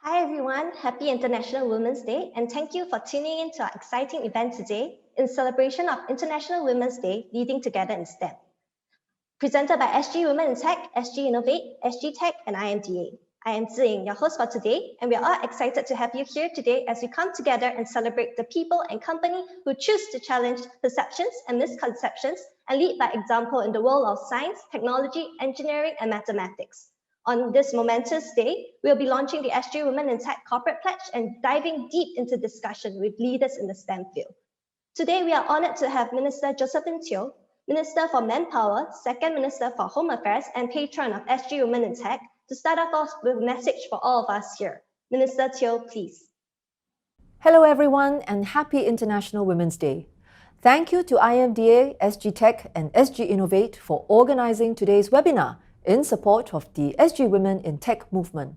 Hi everyone, happy International Women's Day and thank you for tuning in to our exciting event today in celebration of International Women's Day Leading Together in STEM. Presented by SG Women in Tech, SGInnovate, SGTech and IMDA. I am Ziying, your host for today, and we are all excited to have you here today as we come together and celebrate the people and company who choose to challenge perceptions and misconceptions and lead by example in the world of science, technology, engineering and mathematics. On this momentous day, we'll be launching the SG Women in Tech Corporate Pledge and diving deep into discussion with leaders in the STEM field. Today, we are honored to have Minister Josephine Teo, Minister for Manpower, Second Minister for Home Affairs, and patron of SG Women in Tech, to start off with a message for all of us here. Minister Teo, please. Hello everyone and happy International Women's Day. Thank you to IMDA, SGTech and SGInnovate for organizing today's webinar in support of the SG Women in Tech movement.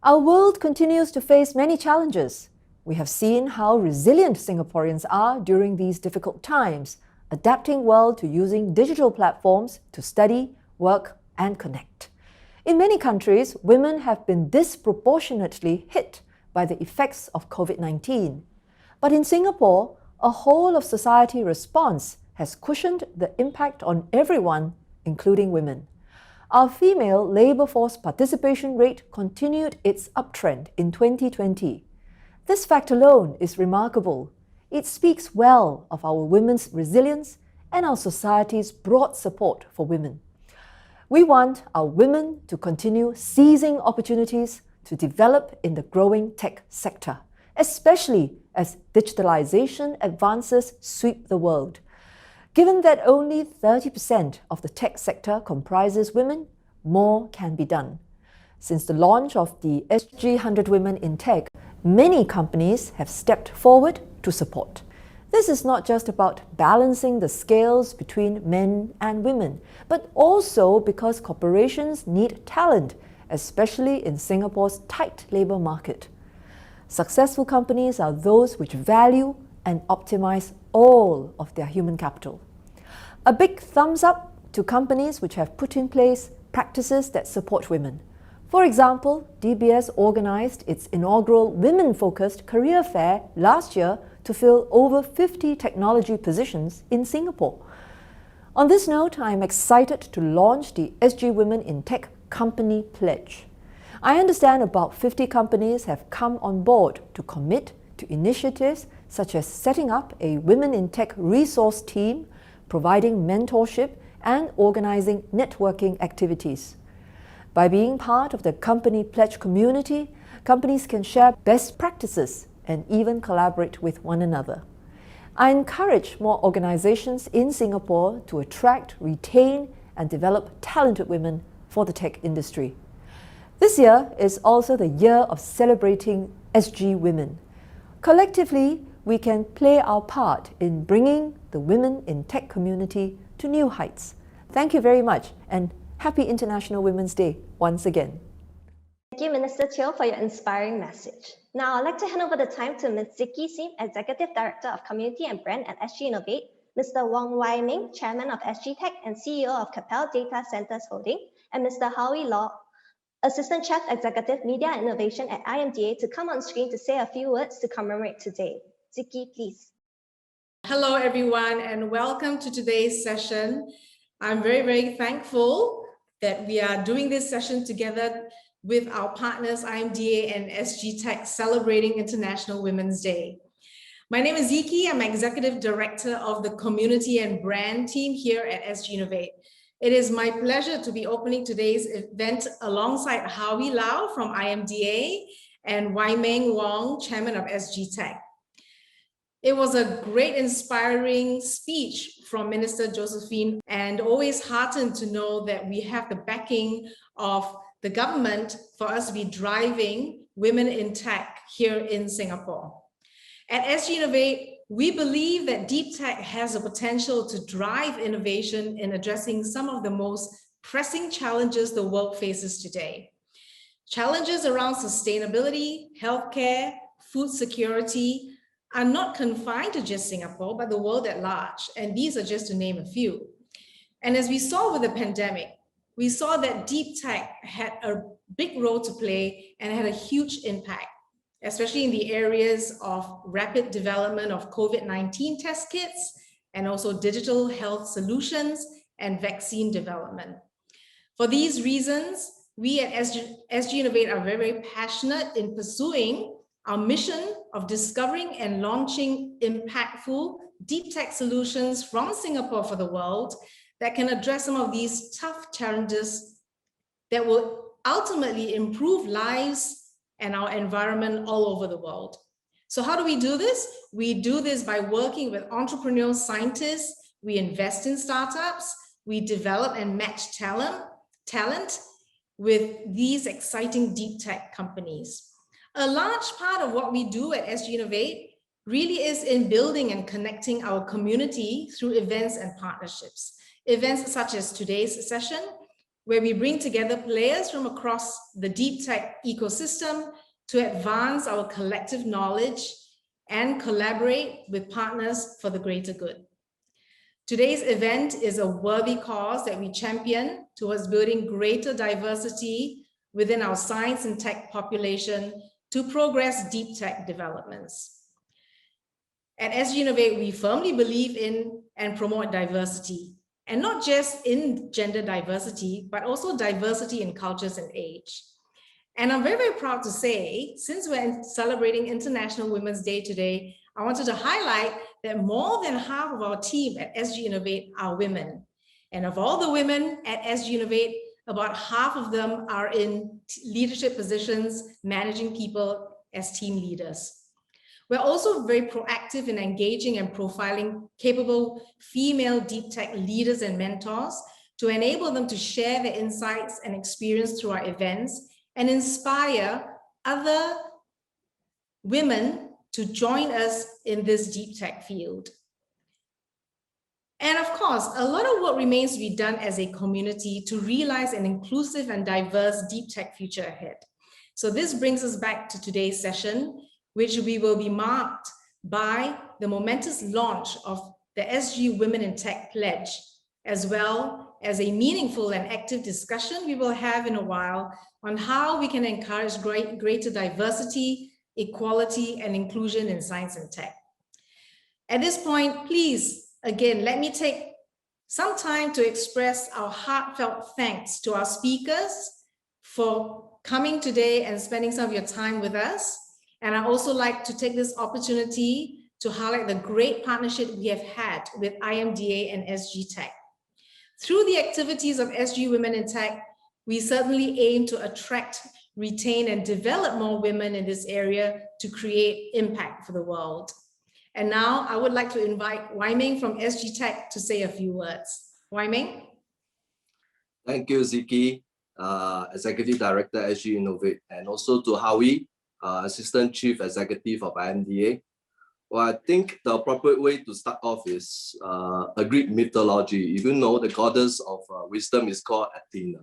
Our world continues to face many challenges. We have seen how resilient Singaporeans are during these difficult times, adapting well to using digital platforms to study, work and connect. In many countries, women have been disproportionately hit by the effects of COVID-19. But in Singapore, a whole of society response has cushioned the impact on everyone, including women. Our female labour force participation rate continued its uptrend in 2020. This fact alone is remarkable. It speaks well of our women's resilience and our society's broad support for women. We want our women to continue seizing opportunities to develop in the growing tech sector, especially as digitalization advances sweep the world. Given that only 30% of the tech sector comprises women, more can be done. Since the launch of the SG 100 Women in Tech, many companies have stepped forward to support. This is not just about balancing the scales between men and women, but also because corporations need talent, especially in Singapore's tight labour market. Successful companies are those which value and optimize all of their human capital. A big thumbs up to companies which have put in place practices that support women. For example, DBS organised its inaugural women-focused career fair last year to fill over 50 technology positions in Singapore. On this note, I am excited to launch the SG Women in Tech Company Pledge. I understand about 50 companies have come on board to commit to initiatives such as setting up a Women in Tech resource team, providing mentorship, and organizing networking activities. By being part of the Company Pledge community, companies can share best practices and even collaborate with one another. I encourage more organizations in Singapore to attract, retain, and develop talented women for the tech industry. This year is also the year of celebrating SG Women. Collectively, we can play our part in bringing the women in tech community to new heights. Thank you very much and happy International Women's Day once again. Thank you, Minister Teo, for your inspiring message. Now, I'd like to hand over the time to Ms. Zicky Sim, Executive Director of Community and Brand at SGInnovate, Mr. Wong Wai Ming, Chairman of SGTech and CEO of Capel Data Centres Holding, and Mr. Howie Law, Assistant Chief Executive Media and Innovation at IMDA, to come on screen to say a few words to commemorate today. Zicky, please. Hello, everyone, and welcome to today's session. I'm very thankful that we are doing this session together with our partners IMDA and SGTech, celebrating International Women's Day. My name is Ziki. I'm Executive Director of the Community and Brand team here at SGInnovate. It is my pleasure to be opening today's event alongside Howie Lau from IMDA and Wai Meng Wong, Chairman of SGTech. It was a great, inspiring speech from Minister Josephine, and always heartened to know that we have the backing of the government for us to be driving women in tech here in Singapore. At SGInnovate, we believe that deep tech has the potential to drive innovation in addressing some of the most pressing challenges the world faces today. Challenges around sustainability, healthcare, food security are not confined to just Singapore, but the world at large. And these are just to name a few. And as we saw with the pandemic, we saw that deep tech had a big role to play and had a huge impact, especially in the areas of rapid development of COVID-19 test kits and also digital health solutions and vaccine development. For these reasons, we at SGInnovate are very, very passionate in pursuing our mission of discovering and launching impactful deep tech solutions from Singapore for the world that can address some of these tough challenges that will ultimately improve lives and our environment all over the world. So how do we do this? We do this by working with entrepreneurial scientists. We invest in startups. We develop and match talent with these exciting deep tech companies. A large part of what we do at SGInnovate really is in building and connecting our community through events and partnerships. Events such as today's session, where we bring together players from across the deep tech ecosystem to advance our collective knowledge and collaborate with partners for the greater good. Today's event is a worthy cause that we champion towards building greater diversity within our science and tech population to progress deep tech developments. At SGInnovate, we firmly believe in and promote diversity, and not just in gender diversity, but also diversity in cultures and age. And I'm very, very proud to say, since we're celebrating International Women's Day today, I wanted to highlight that more than half of our team at SGInnovate are women. And of all the women at SGInnovate, about half of them are in leadership positions, managing people as team leaders. We're also very proactive in engaging and profiling capable female deep tech leaders and mentors to enable them to share their insights and experience through our events and inspire other women to join us in this deep tech field. And of course, a lot of work remains to be done as a community to realize an inclusive and diverse deep tech future ahead. So this brings us back to today's session, which we will be marked by the momentous launch of the SG Women in Tech Pledge, as well as a meaningful and active discussion we will have in a while on how we can encourage greater diversity, equality, and inclusion in science and tech. At this point, please, again, let me take some time to express our heartfelt thanks to our speakers for coming today and spending some of your time with us. And I also like to take this opportunity to highlight the great partnership we have had with IMDA and SGTech. Through the activities of SG Women in Tech, we certainly aim to attract, retain, and develop more women in this area to create impact for the world. And now I would like to invite Wai Ming from SGTech to say a few words. Wai Ming? Thank you, Ziki, Executive Director, SGInnovate, and also to Howie, Assistant Chief Executive of IMDA. Well, I think the appropriate way to start off is a Greek mythology. If you know, the goddess of wisdom is called Athena.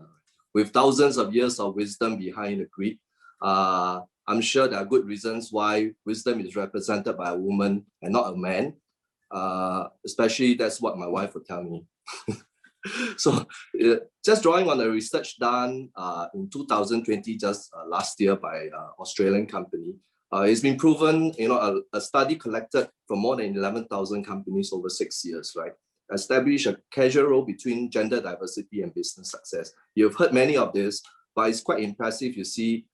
With thousands of years of wisdom behind the Greek, I'm sure there are good reasons why wisdom is represented by a woman and not a man. Especially that's what my wife would tell me. So just drawing on the research done in 2020, just last year by Australian company, it's been proven, a study collected from more than 11,000 companies over 6 years, right? Establish a causal role between gender diversity and business success. You've heard many of this, but it's quite impressive. You see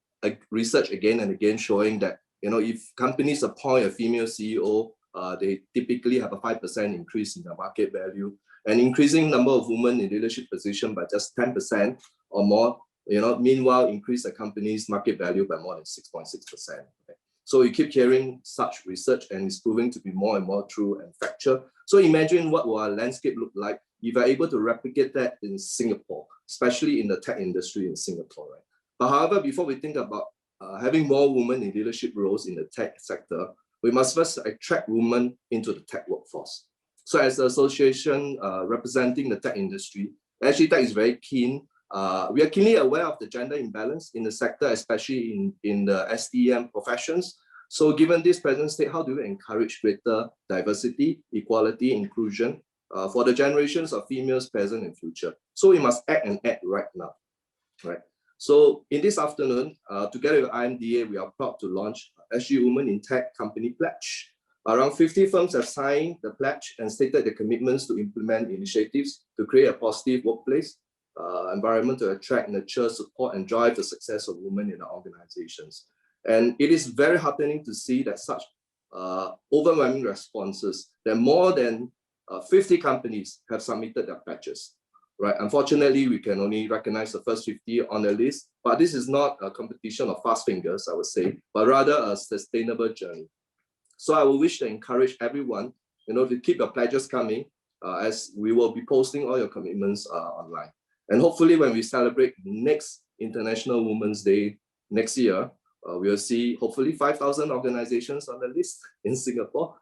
research again and again showing that, if companies appoint a female CEO, they typically have a 5% increase in their market value. An increasing number of women in leadership position by just 10% or more, meanwhile increase the company's market value by more than 6.6%. Okay? So we keep hearing such research and it's proving to be more and more true and factual. So imagine what will our landscape look like if we're able to replicate that in Singapore, especially in the tech industry in Singapore, right? But however, before we think about having more women in leadership roles in the tech sector, we must first attract women into the tech workforce. So as an association representing the tech industry, SGTech is very keen. We are keenly aware of the gender imbalance in the sector, especially in the STEM professions. So given this present state, how do we encourage greater diversity, equality, inclusion for the generations of females present and future. So we must act and act right now, right? So in this afternoon, together with IMDA, we are proud to launch SG Women in Tech Company Pledge. Around 50 firms have signed the pledge and stated their commitments to implement initiatives to create a positive workplace environment to attract, nurture, support, and drive the success of women in our organizations. And it is very heartening to see that such overwhelming responses, that more than 50 companies have submitted their pledges. Right. Unfortunately, we can only recognize the first 50 on the list, but this is not a competition of fast fingers, I would say, but rather a sustainable journey. So I will wish to encourage everyone, to keep your pledges coming, as we will be posting all your commitments online. And hopefully when we celebrate next International Women's Day next year, we'll see hopefully 5,000 organizations on the list in Singapore.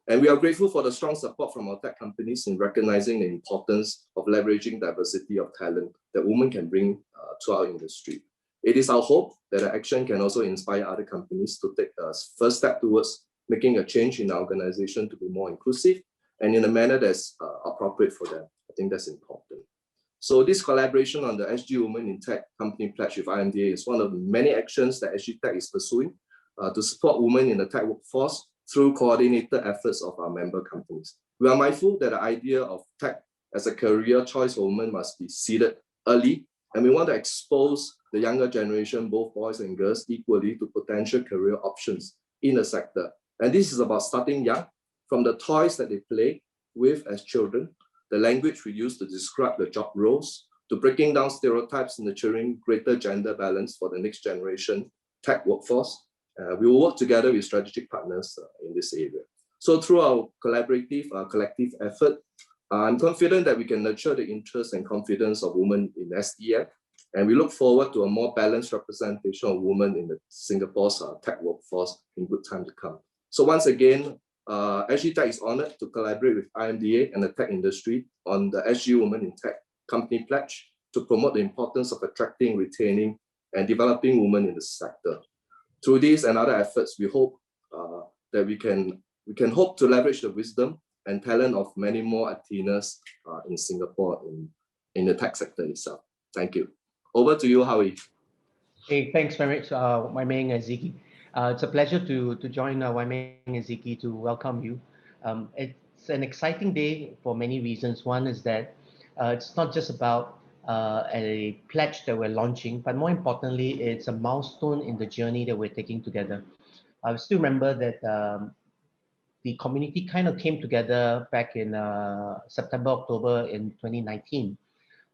And we are grateful for the strong support from our tech companies in recognizing the importance of leveraging diversity of talent that women can bring to our industry. It is our hope that our action can also inspire other companies to take a first step towards making a change in our organization to be more inclusive and in a manner that's appropriate for them. I think that's important. So this collaboration on the SG Women in Tech Company Pledge with IMDA is one of the many actions that SGTech is pursuing to support women in the tech workforce through coordinated efforts of our member companies. We are mindful that the idea of tech as a career choice for women must be seeded early, and we want to expose the younger generation, both boys and girls, equally to potential career options in the sector. And this is about starting young, from the toys that they play with as children, the language we use to describe the job roles, to breaking down stereotypes, nurturing greater gender balance for the next generation tech workforce. We will work together with strategic partners in this area. So through our collaborative, collective effort, I'm confident that we can nurture the interest and confidence of women in STM, and we look forward to a more balanced representation of women in the Singapore's tech workforce in good time to come. So once again, SGTech is honored to collaborate with IMDA and the tech industry on the SG Women in Tech Company Pledge to promote the importance of attracting, retaining, and developing women in the sector. Through these and other efforts, we hope that we can hope to leverage the wisdom and talent of many more Athenas in Singapore in the tech sector itself. Thank you. Over to you, Howie. Hey, thanks very much, Wai Meng and Ziki. It's a pleasure to join Wai Meng and Ziki to welcome you. It's an exciting day for many reasons. One is that it's not just about a pledge that we're launching, but more importantly, it's a milestone in the journey that we're taking together. I still remember that the community kind of came together back in September, October in 2019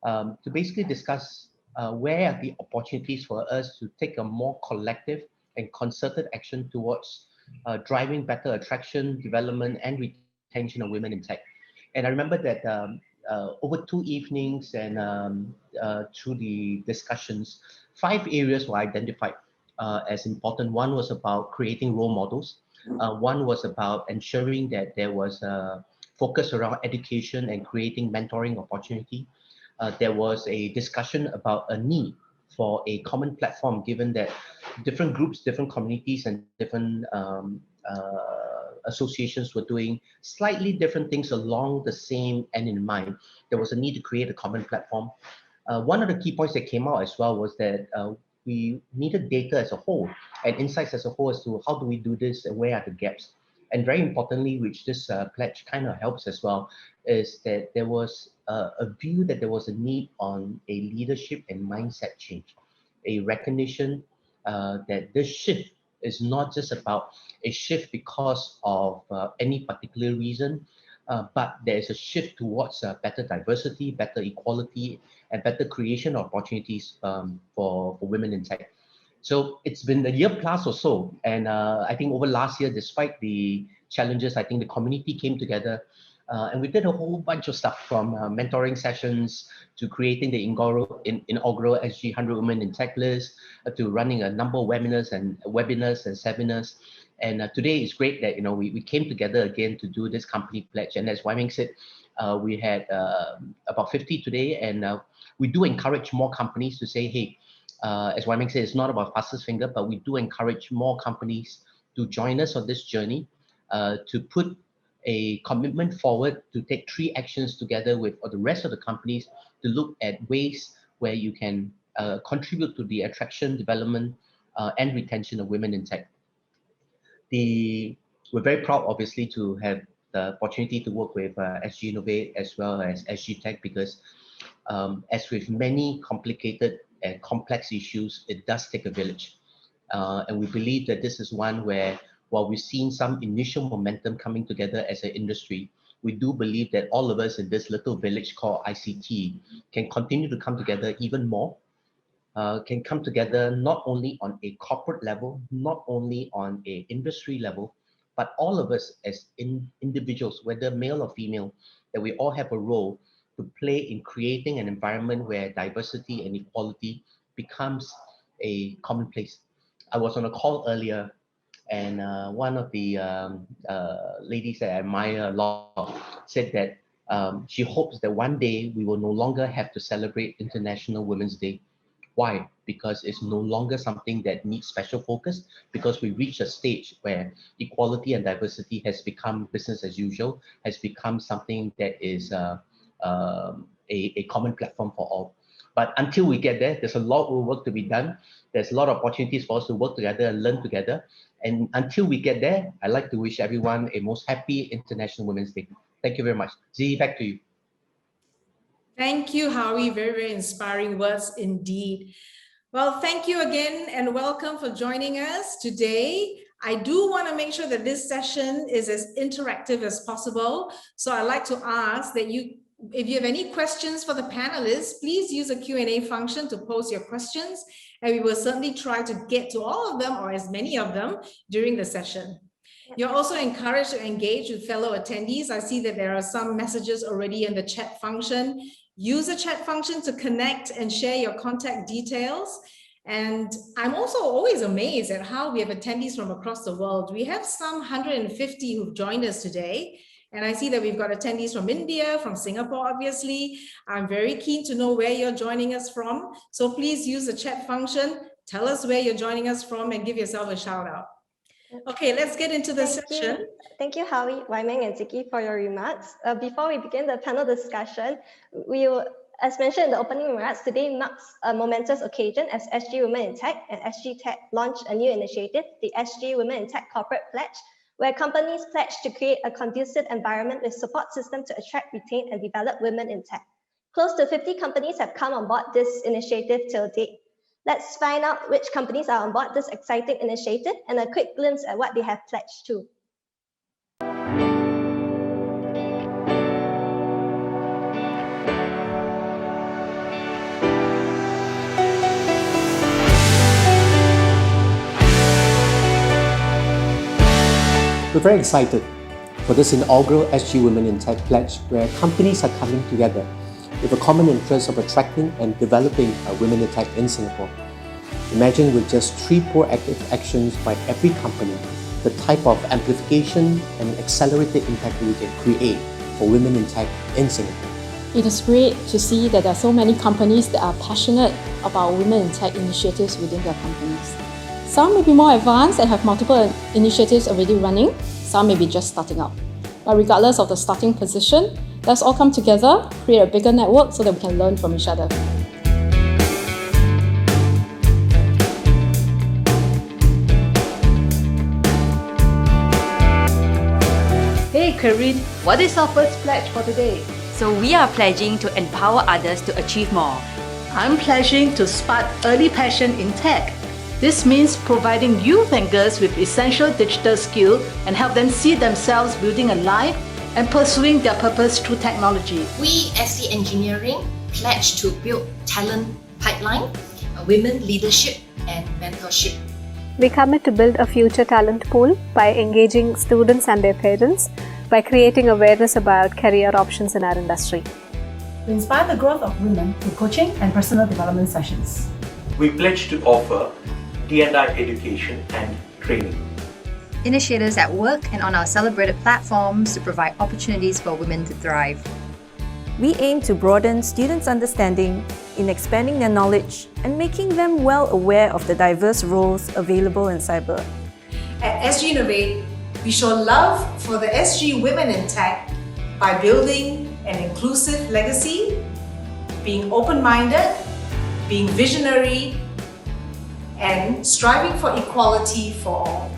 to basically discuss where are the opportunities for us to take a more collective and concerted action towards driving better attraction, development, and retention of women in tech. And I remember that over 2 evenings and through the discussions, 5 areas were identified as important. One was about creating role models. One was about ensuring that there was a focus around education and creating mentoring opportunity. There was a discussion about a need for a common platform, given that different groups, different communities, and different associations were doing slightly different things along the same end in mind. There was a need to create a common platform. One of the key points that came out as well was that we needed data as a whole and insights as a whole as to how do we do this and where are the gaps. And very importantly, which this pledge kind of helps as well, is that there was a view that there was a need on a leadership and mindset change, a recognition that this shift is not just about a shift because of any particular reason, but there is a shift towards better diversity, better equality, and better creation of opportunities for women in tech. So it's been a year plus or so. And I think over last year, despite the challenges, I think the community came together and we did a whole bunch of stuff, from mentoring sessions to creating the inaugural SG 100 Women in Tech list, to running a number of webinars and seminars. And today is great that we came together again to do this company pledge. And as Wai Meng said, we had about 50 today, and we do encourage more companies to say, hey, as Wai Meng said, it's not about fastest finger, but we do encourage more companies to join us on this journey, to put a commitment forward to take 3 actions together with the rest of the companies to look at ways where you can contribute to the attraction, development, and retention of women in tech. We're very proud, obviously, to have the opportunity to work with SGInnovate as well as SGTech, because as with many complicated and complex issues, it does take a village. And we believe that this is one where, while we've seen some initial momentum coming together as an industry, we do believe that all of us in this little village called ICT can continue to come together even more, can come together not only on a corporate level, not only on an industry level, but all of us as individuals, whether male or female, that we all have a role to play in creating an environment where diversity and equality becomes a commonplace. I was on a call earlier, and one of the ladies that I admire a lot said that she hopes that one day we will no longer have to celebrate International Women's Day. Why? Because it's no longer something that needs special focus, because we reach a stage where equality and diversity has become business as usual, has become something that is a common platform for all. But until we get there, there's a lot of work to be done. There's a lot of opportunities for us to work together and learn together. And until we get there, I'd like to wish everyone a most happy International Women's Day. Thank you very much. Zee, back to you. Thank you, Howie. Very, very inspiring words indeed. Well, thank you again and welcome for joining us today. I do want to make sure that this session is as interactive as possible. So I'd like to ask that if you have any questions for the panelists, please use the Q&A function to post your questions, and we will certainly try to get to all of them or as many of them during the session. You're also encouraged to engage with fellow attendees. I see that there are some messages already in the chat function. Use the chat function to connect and share your contact details. And I'm also always amazed at how we have attendees from across the world. We have some 150 who've joined us today. And I see that we've got attendees from India, from Singapore, obviously. I'm very keen to know where you're joining us from. So please use the chat function. Tell us where you're joining us from and give yourself a shout out. Okay, let's get into the session. Thank you, Howie, Wai Meng, and Ziki for your remarks. Before we begin the panel discussion, we will, as mentioned in the opening remarks, today marks a momentous occasion as SG Women in Tech and SGTech launch a new initiative, the SG Women in Tech Corporate Pledge, where companies pledge to create a conducive environment with support system to attract, retain, and develop women in tech. Close to 50 companies have come on board this initiative till date. Let's find out which companies are on board this exciting initiative and a quick glimpse at what they have pledged to. We're very excited for this inaugural SG Women in Tech pledge, where companies are coming together with a common interest of attracting and developing women in tech in Singapore. Imagine with just 3 proactive actions by every company, the type of amplification and accelerated impact we can create for women in tech in Singapore. It is great to see that there are so many companies that are passionate about women in tech initiatives within their companies. Some may be more advanced and have multiple initiatives already running, some may be just starting out. But regardless of the starting position, let's all come together, create a bigger network so that we can learn from each other. Hey Corinne, what is our first pledge for today? So we are pledging to empower others to achieve more. I'm pledging to spark early passion in tech. This means providing youth and girls with essential digital skills and help them see themselves building a life and pursuing their purpose through technology. We, SG Engineering, pledge to build talent pipeline, women leadership and mentorship. We commit to build a future talent pool by engaging students and their parents, by creating awareness about career options in our industry. We inspire the growth of women through coaching and personal development sessions. We pledge to offer D&I education and training. Initiatives at work and on our celebrated platforms to provide opportunities for women to thrive. We aim to broaden students' understanding in expanding their knowledge and making them well aware of the diverse roles available in cyber. At SGInnovate, We show love for the SG Women in Tech by building an inclusive legacy, being open-minded, being visionary, and striving for equality for all.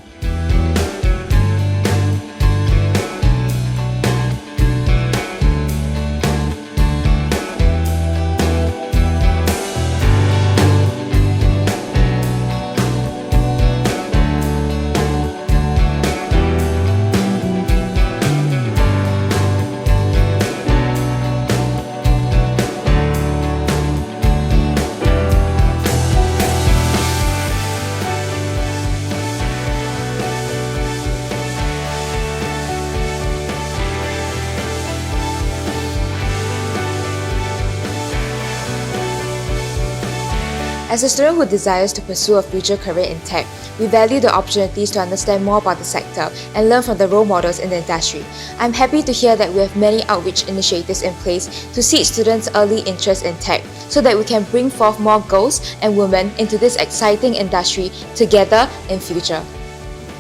As a student who desires to pursue a future career in tech, we value the opportunities to understand more about the sector and learn from the role models in the industry. I'm happy to hear that we have many outreach initiatives in place to seed students' early interest in tech so that we can bring forth more girls and women into this exciting industry together in future.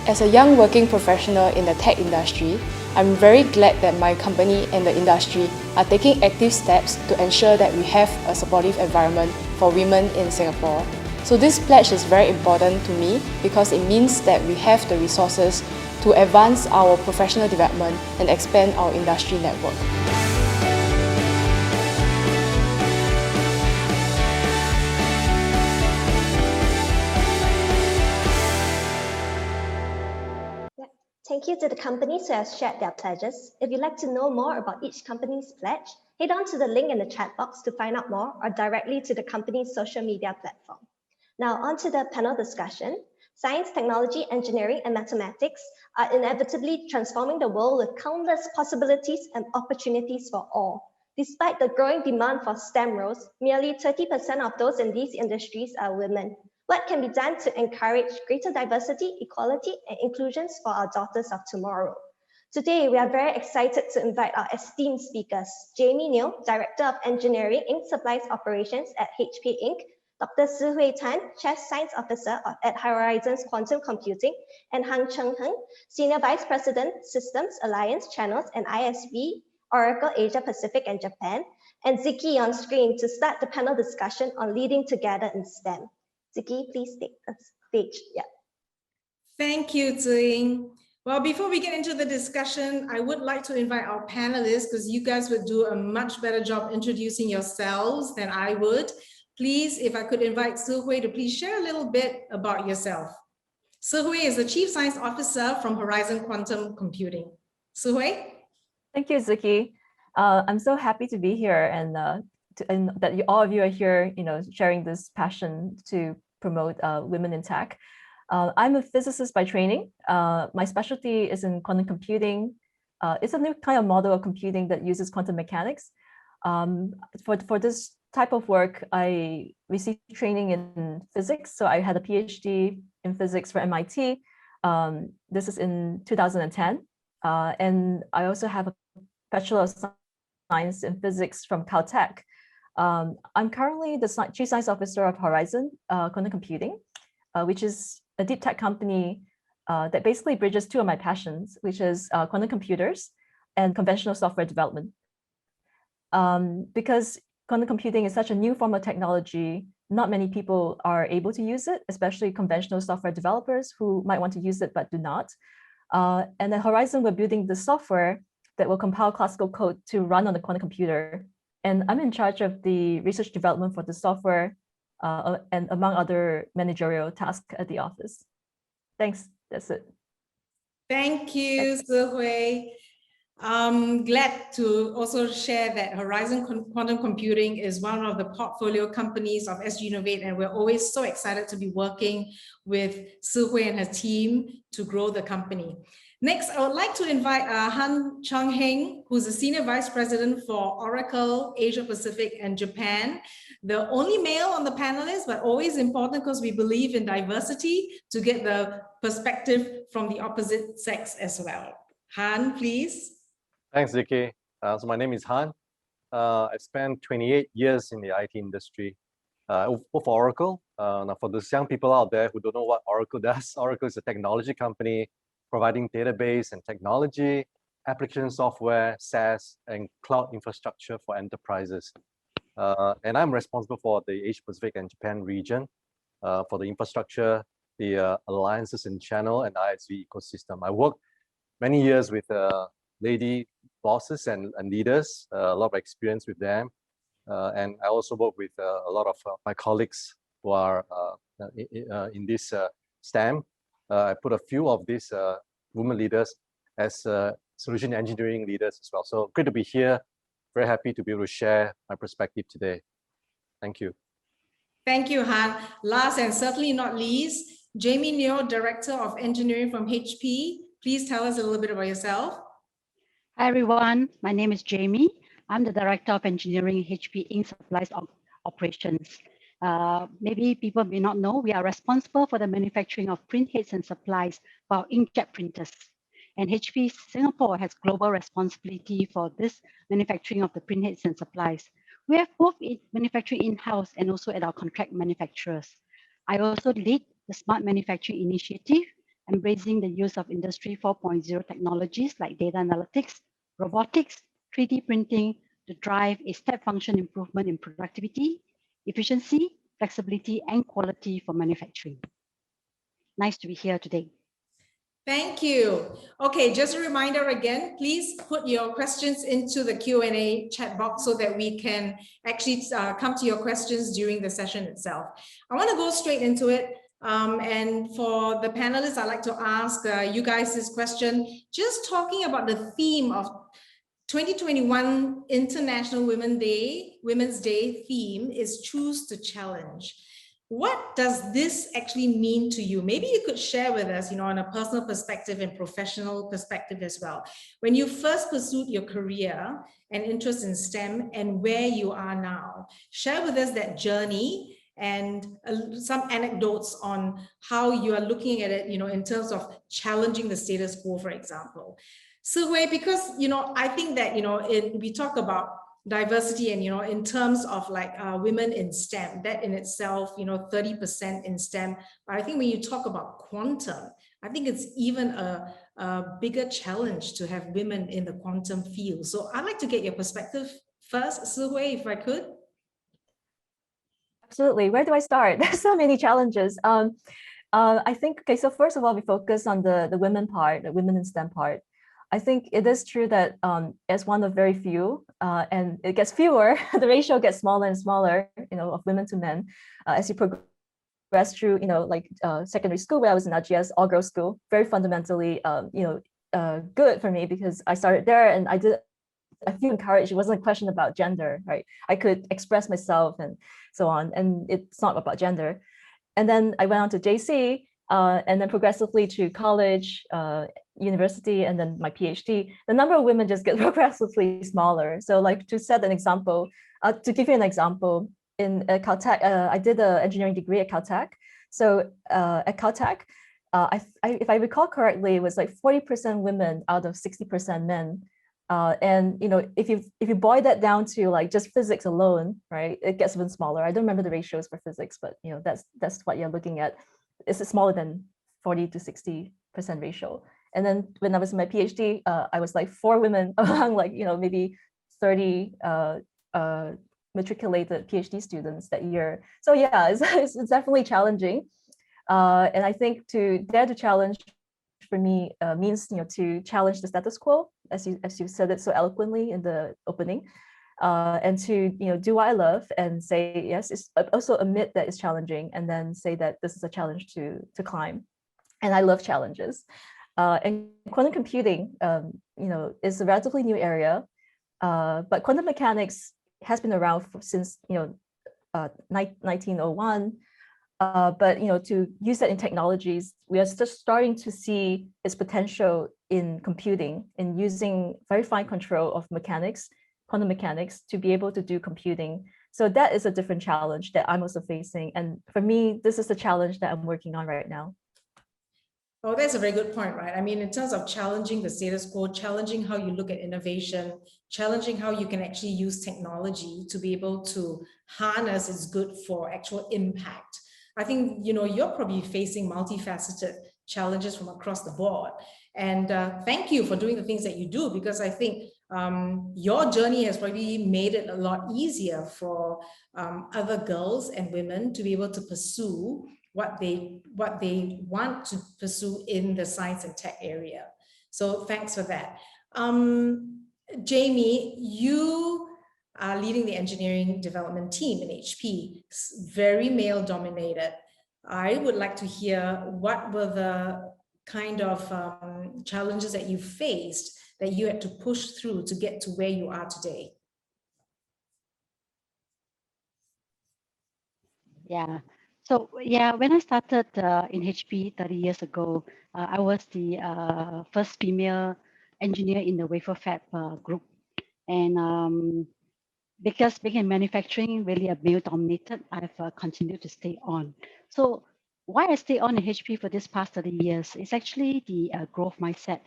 As a young working professional in the tech industry, I'm very glad that my company and the industry are taking active steps to ensure that we have a supportive environment for women in Singapore. So this pledge is very important to me because it means that we have the resources to advance our professional development and expand our industry network. Thank you to the companies who have shared their pledges. If you'd like to know more about each company's pledge, head on to the link in the chat box to find out more or directly to the company's social media platform. Now on to the panel discussion. Science, technology, engineering, and mathematics are inevitably transforming the world with countless possibilities and opportunities for all. Despite the growing demand for STEM roles, merely 30% of those in these industries are women. What can be done to encourage greater diversity, equality, and inclusions for our daughters of tomorrow? Today, we are very excited to invite our esteemed speakers, Jamie Neal, Director of Engineering Ink Supplies Operations at HP Inc., Dr. Si-Hui Tan, Chief Science Officer at Horizons Quantum Computing, and Han Cheng-Heng, Senior Vice President, Systems, Alliance, Channels, and ISV, Oracle Asia Pacific and Japan, and Ziki on screen to start the panel discussion on leading together in STEM. Ziki, please take the stage. Yeah. Thank you, Zing. Well, before we get into the discussion, I would like to invite our panelists because you guys would do a much better job introducing yourselves than I would. Please, if I could invite Si-Hui to please share a little bit about yourself. Si-Hui is the Chief Science Officer from Horizon Quantum Computing. Si-Hui? Thank you, Ziki. I'm so happy to be here and that all of you are here, sharing this passion to promote women in tech. I'm a physicist by training. My specialty is in quantum computing. It's a new kind of model of computing that uses quantum mechanics. For this type of work, I received training in physics. So I had a PhD in physics from MIT. This is in 2010. And I also have a Bachelor of Science in Physics from Caltech. I'm currently the Chief Science Officer of Horizon Quantum Computing, which is a deep tech company that basically bridges two of my passions, which is quantum computers and conventional software development. Because quantum computing is such a new form of technology, not many people are able to use it, especially conventional software developers who might want to use it but do not. And at Horizon, we're building the software that will compile classical code to run on the quantum computer. And I'm in charge of the research development for the software and among other managerial tasks at the office. Thanks, that's it. Thank you, Si-Hui. I'm glad to also share that Horizon Quantum Computing is one of the portfolio companies of SGInnovate, and we're always so excited to be working with Si-Hui and her team to grow the company. Next, I would like to invite Han Cheng-Heng, who's the Senior Vice President for Oracle, Asia Pacific, and Japan. The only male on the panelists, but always important because we believe in diversity to get the perspective from the opposite sex as well. Han, please. Thanks, Ziki. So my name is Han. I spent 28 years in the IT industry, for Oracle. Now for those young people out there who don't know what Oracle does, Oracle is a technology company providing database and technology, application software, SaaS, and cloud infrastructure for enterprises. And I'm responsible for the Asia Pacific and Japan region for the infrastructure, the alliances and channel, and ISV ecosystem. I worked many years with lady bosses and leaders, a lot of experience with them. And I also work with a lot of my colleagues who are in this STEM. I put a few of these women leaders as solution engineering leaders as well. So great to be here. Very happy to be able to share my perspective today. Thank you. Thank you, Han. Last and certainly not least, Jamie Neo, Director of Engineering from HP. Please tell us a little bit about yourself. Hi, everyone. My name is Jamie. I'm the Director of Engineering at HP Ink Supplies Operations. Maybe people may not know, we are responsible for the manufacturing of print heads and supplies for our inkjet printers. And HP Singapore has global responsibility for this manufacturing of the print heads and supplies. We have both manufacturing in-house and also at our contract manufacturers. I also lead the Smart Manufacturing Initiative, embracing the use of Industry 4.0 technologies like data analytics, robotics, 3D printing to drive a step function improvement in productivity, efficiency, flexibility, and quality for manufacturing. Nice to be here today. Thank you. Okay, just a reminder again, please put your questions into the Q&A chat box so that we can actually come to your questions during the session itself. I want to go straight into it. And for the panelists, I'd like to ask you guys this question, just talking about the theme of 2021 International Women's Day theme is Choose to Challenge. What does this actually mean to you? Maybe you could share with us, on a personal perspective and professional perspective as well. When you first pursued your career and interest in STEM and where you are now, share with us that journey and some anecdotes on how you are looking at it, in terms of challenging the status quo, for example. So, because, I think that, we talk about diversity and, in terms of like women in STEM, that in itself, 30% in STEM. But I think when you talk about quantum, I think it's even a bigger challenge to have women in the quantum field. So I'd like to get your perspective first, Sihui, if I could. Absolutely. Where do I start? There's so many challenges. I think, okay, so first of all, we focus on the women part, the women in STEM part. I think it is true that as one of very few, and it gets fewer, the ratio gets smaller and smaller, of women to men, as you progress through, secondary school, where I was in RGS, all-girls school, very fundamentally, good for me because I started there and I feel encouraged. It wasn't a question about gender, right? I could express myself and so on, and it's not about gender. And then I went on to JC, and then progressively to college, university, and then my PhD, the number of women just gets progressively smaller. So like to set an example, to give you an example, in Caltech, I did an engineering degree at Caltech. So at Caltech, if I recall correctly, it was like 40% women out of 60% men. And if you boil that down to like just physics alone, right, it gets even smaller. I don't remember the ratios for physics, but that's what you're looking at. It's smaller than 40 to 60% ratio. And then when I was in my PhD, I was like 4 women among like maybe 30 matriculated PhD students that year. So yeah, it's definitely challenging. And I think to dare to challenge for me means to challenge the status quo, as you said it so eloquently in the opening, and to do what I love and say yes. It's also admit that it's challenging, and then say that this is a challenge to climb. And I love challenges. And quantum computing, is a relatively new area, but quantum mechanics has been around since 1901. But to use that in technologies, we are just starting to see its potential in computing, in using very fine control of mechanics, quantum mechanics, to be able to do computing. So that is a different challenge that I'm also facing. And for me, this is the challenge that I'm working on right now. Oh, that's a very good point, right? I mean, in terms of challenging the status quo, challenging how you look at innovation, challenging how you can actually use technology to be able to harness its good for actual impact. I think, you're probably facing multifaceted challenges from across the board. And thank you for doing the things that you do, because I think your journey has probably made it a lot easier for other girls and women to be able to pursue what they want to pursue in the science and tech area. So thanks for that. Jamie, you are leading the engineering development team in HP, very male dominated. I would like to hear what were the kind of challenges that you faced that you had to push through to get to where you are today. Yeah. So yeah, when I started in HP 30 years ago, I was the first female engineer in the wafer fab group. And because being in manufacturing really a male dominated, I've continued to stay on. So why I stay on in HP for this past 30 years is actually the growth mindset.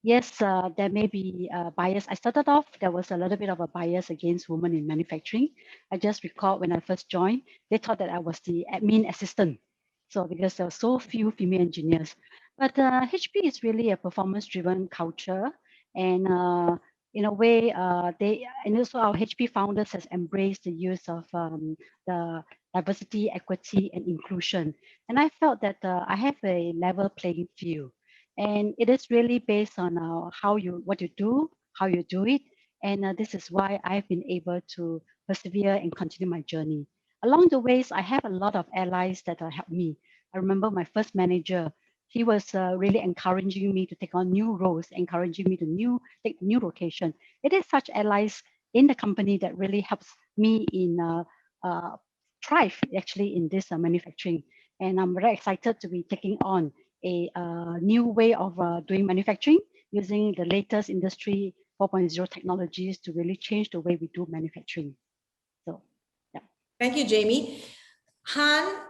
Yes, there may be bias. I started off, there was a little bit of a bias against women in manufacturing. I just recall when I first joined, they thought that I was the admin assistant. So because there were so few female engineers. But HP is really a performance-driven culture. And in a way, and also our HP founders has embraced the use of the diversity, equity, and inclusion. And I felt that I have a level playing field. And it is really based on what you do, how you do it. And this is why I've been able to persevere and continue my journey. Along the ways, I have a lot of allies that helped me. I remember my first manager, he was really encouraging me to take on new roles, encouraging me to take new location. It is such allies in the company that really helps me in thrive actually in this manufacturing. And I'm very excited to be taking on a new way of doing manufacturing using the latest industry 4.0 technologies to really change the way we do manufacturing. So, yeah. Thank you, Jamie. Han,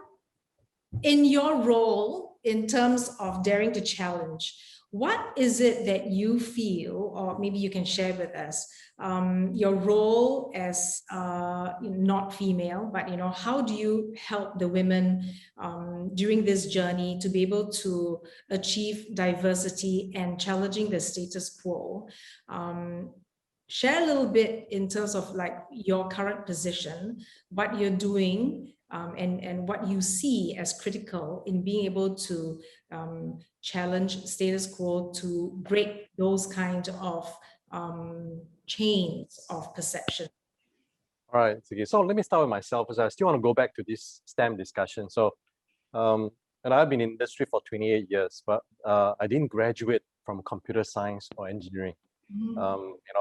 in your role in terms of daring to challenge, what is it that you feel, or maybe you can share with us, your role as not female, but how do you help the women during this journey to be able to achieve diversity and challenging the status quo? Share a little bit in terms of like your current position, what you're doing, and what you see as critical in being able to challenge status quo to break those kind of chains of perception. All right, okay. So let me start with myself, because I still want to go back to this STEM discussion. So, and I've been in industry for 28 years, but I didn't graduate from computer science or engineering.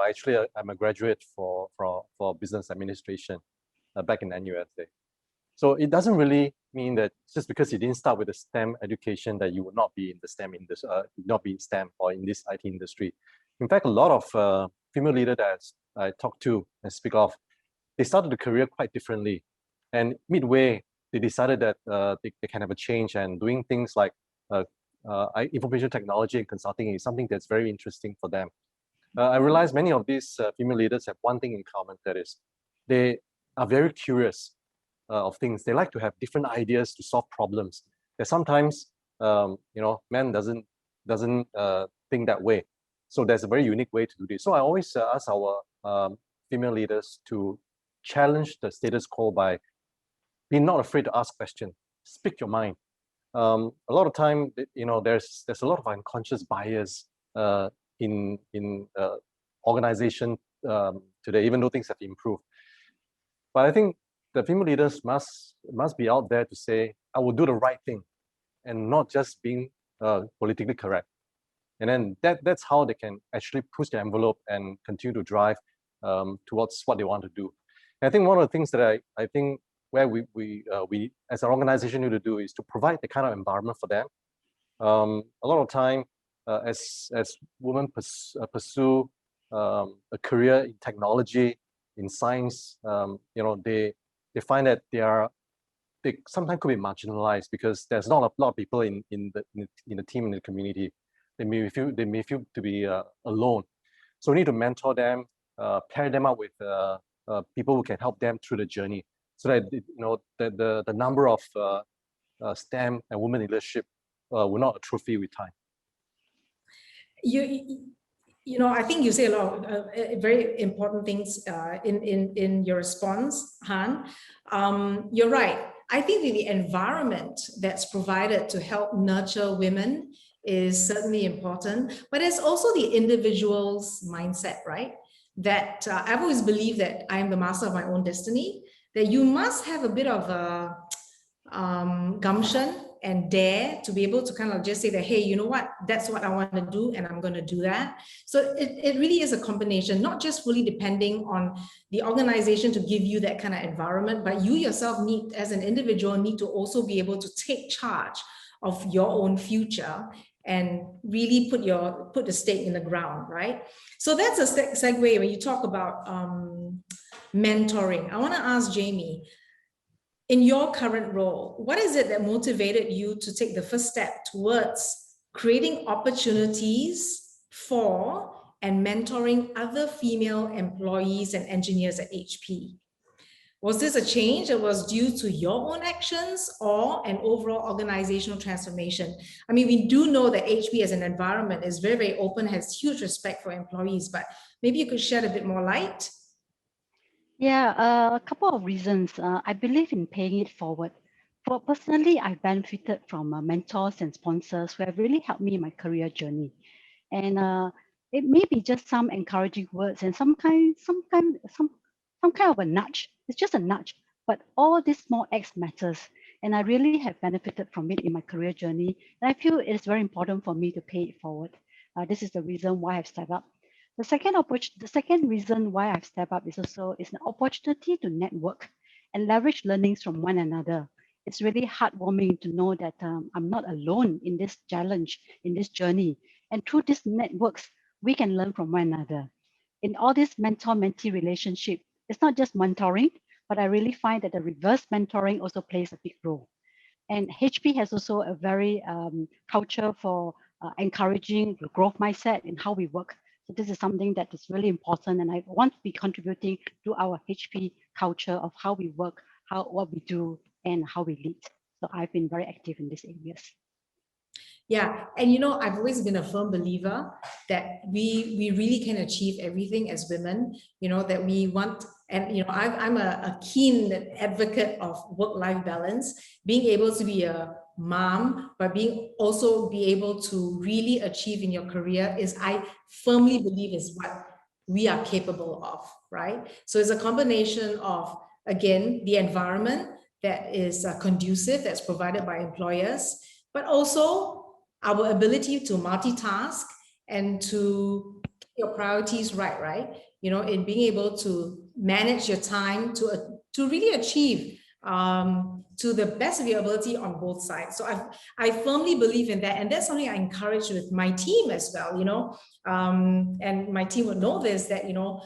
Actually, I'm a graduate for business administration back in NUSA. So it doesn't really mean that just because you didn't start with a STEM education that you would not be in the STEM industry, not be in STEM or in this IT industry. In fact, a lot of female leaders that I talk to and speak of, they started the career quite differently. And midway, they decided that they can have a change, and doing things like information technology and consulting is something that's very interesting for them. I realize many of these female leaders have one thing in common, that is, they are very curious of things. They like to have different ideas to solve problems. That sometimes, men doesn't think that way. So there's a very unique way to do this. So I always ask our female leaders to challenge the status quo by being not afraid to ask questions. Speak your mind. A lot of time, there's a lot of unconscious bias in organization today, even though things have improved. But I think the female leaders must be out there to say, I will do the right thing, and not just being politically correct. And then that's how they can actually push the envelope and continue to drive towards what they want to do. And I think one of the things that I think where we as an organization need to do is to provide the kind of environment for them. A lot of time, as women pursue a career in technology, in science, they find that they sometimes could be marginalized because there's not a lot of people in the team, in the community. They may feel to be alone. So we need to mentor them, pair them up with people who can help them through the journey, so that the number of STEM and women leadership we're not a trophy with time. You know, I think you say a lot of very important things in your response, Han. You're right. I think the environment that's provided to help nurture women is certainly important, but it's also the individual's mindset, right? That I've always believed that I am the master of my own destiny, that you must have a bit of a gumption and dare to be able to kind of just say that, hey, you know what, that's what I want to do and I'm going to do that. So it really is a combination, not just fully depending on the organization to give you that kind of environment, but you yourself need, as an individual, need to also be able to take charge of your own future and really put the stake in the ground, right? So that's a segue when you talk about mentoring. I want to ask Jamie, in your current role, what is it that motivated you to take the first step towards creating opportunities for and mentoring other female employees and engineers at HP? Was this a change that was due to your own actions or an overall organizational transformation? I mean, we do know that HP as an environment is very, very open, has huge respect for employees, but maybe you could shed a bit more light. Yeah, a couple of reasons. I believe in paying it forward. Personally, I've benefited from mentors and sponsors who have really helped me in my career journey. And it may be just some encouraging words and some kind of a nudge. It's just a nudge, but all these small acts matters. And I really have benefited from it in my career journey. And I feel it's very important for me to pay it forward. This is the reason why I've stepped up. The second reason why I've stepped up is also an opportunity to network and leverage learnings from one another. It's really heartwarming to know that I'm not alone in this challenge, in this journey. And through these networks, we can learn from one another. In all this mentor-mentee relationship, it's not just mentoring, but I really find that the reverse mentoring also plays a big role. And HP has also a very culture for encouraging the growth mindset in how we work. So this is something that is really important, and I want to be contributing to our HP culture of how we work, what we do, and how we lead. So I've been very active in these areas. Yeah, and you know, I've always been a firm believer that we really can achieve everything as women, you know, that we want, and you know, I'm a keen advocate of work-life balance, being able to be a mom, but also be able to really achieve in your career is, I firmly believe, is what we are capable of, right? So it's a combination of, again, the environment that is conducive, that's provided by employers, but also our ability to multitask and to get your priorities right? You know, in being able to manage your time to really achieve to the best of your ability on both sides. So I firmly believe in that. And that's something I encourage with my team as well, you know, and my team would know this, that, you know,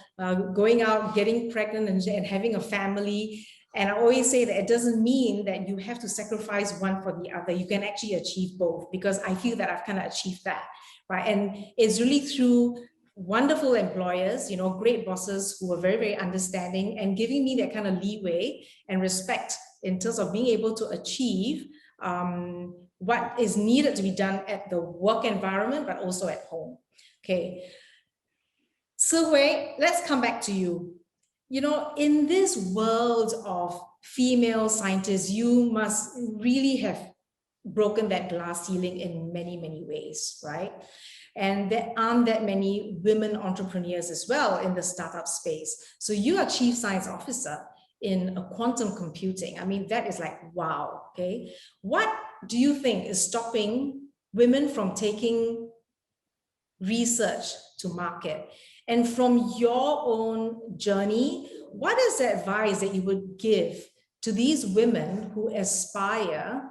going out, getting pregnant and having a family. And I always say that it doesn't mean that you have to sacrifice one for the other. You can actually achieve both, because I feel that I've kind of achieved that, right? And it's really through wonderful employers, you know, great bosses who are very, very understanding and giving me that kind of leeway and respect in terms of being able to achieve what is needed to be done at the work environment, but also at home. Okay. So Hui, let's come back to you. You know, in this world of female scientists, you must really have broken that glass ceiling in many, many ways, right? And there aren't that many women entrepreneurs as well in the startup space. So you are Chief Science Officer in quantum computing. I mean, that is like, wow, okay? What do you think is stopping women from taking research to market? And from your own journey, what is the advice that you would give to these women who aspire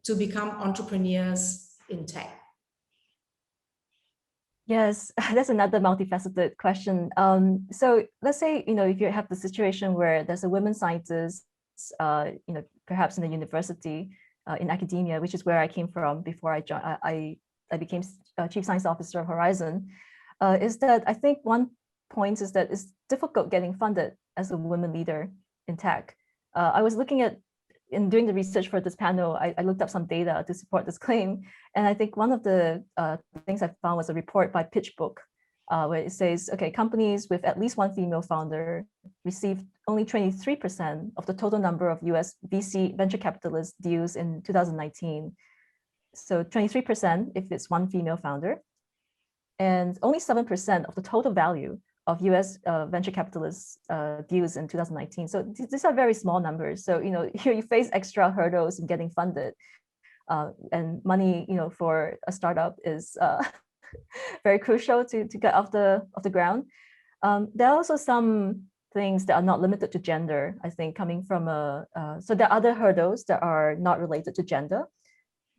to become entrepreneurs in tech? Yes, that's another multifaceted question. So let's say, you know, if you have the situation where there's a women scientist, you know, perhaps in a university, in academia, which is where I came from before I became Chief Science Officer of Horizon, is that I think one point is that it's difficult getting funded as a women leader in tech. I was looking at, in doing the research for this panel, I looked up some data to support this claim. And I think one of the things I found was a report by PitchBook, where it says, okay, companies with at least one female founder received only 23% of the total number of US VC venture capitalist deals in 2019. So 23% if it's one female founder, and only 7% of the total value of US venture capitalist deals in 2019. So these are very small numbers. So, here you face extra hurdles in getting funded, and money, for a startup is very crucial to get off the ground. There are also some things that are not limited to gender, I think, coming from so there are other hurdles that are not related to gender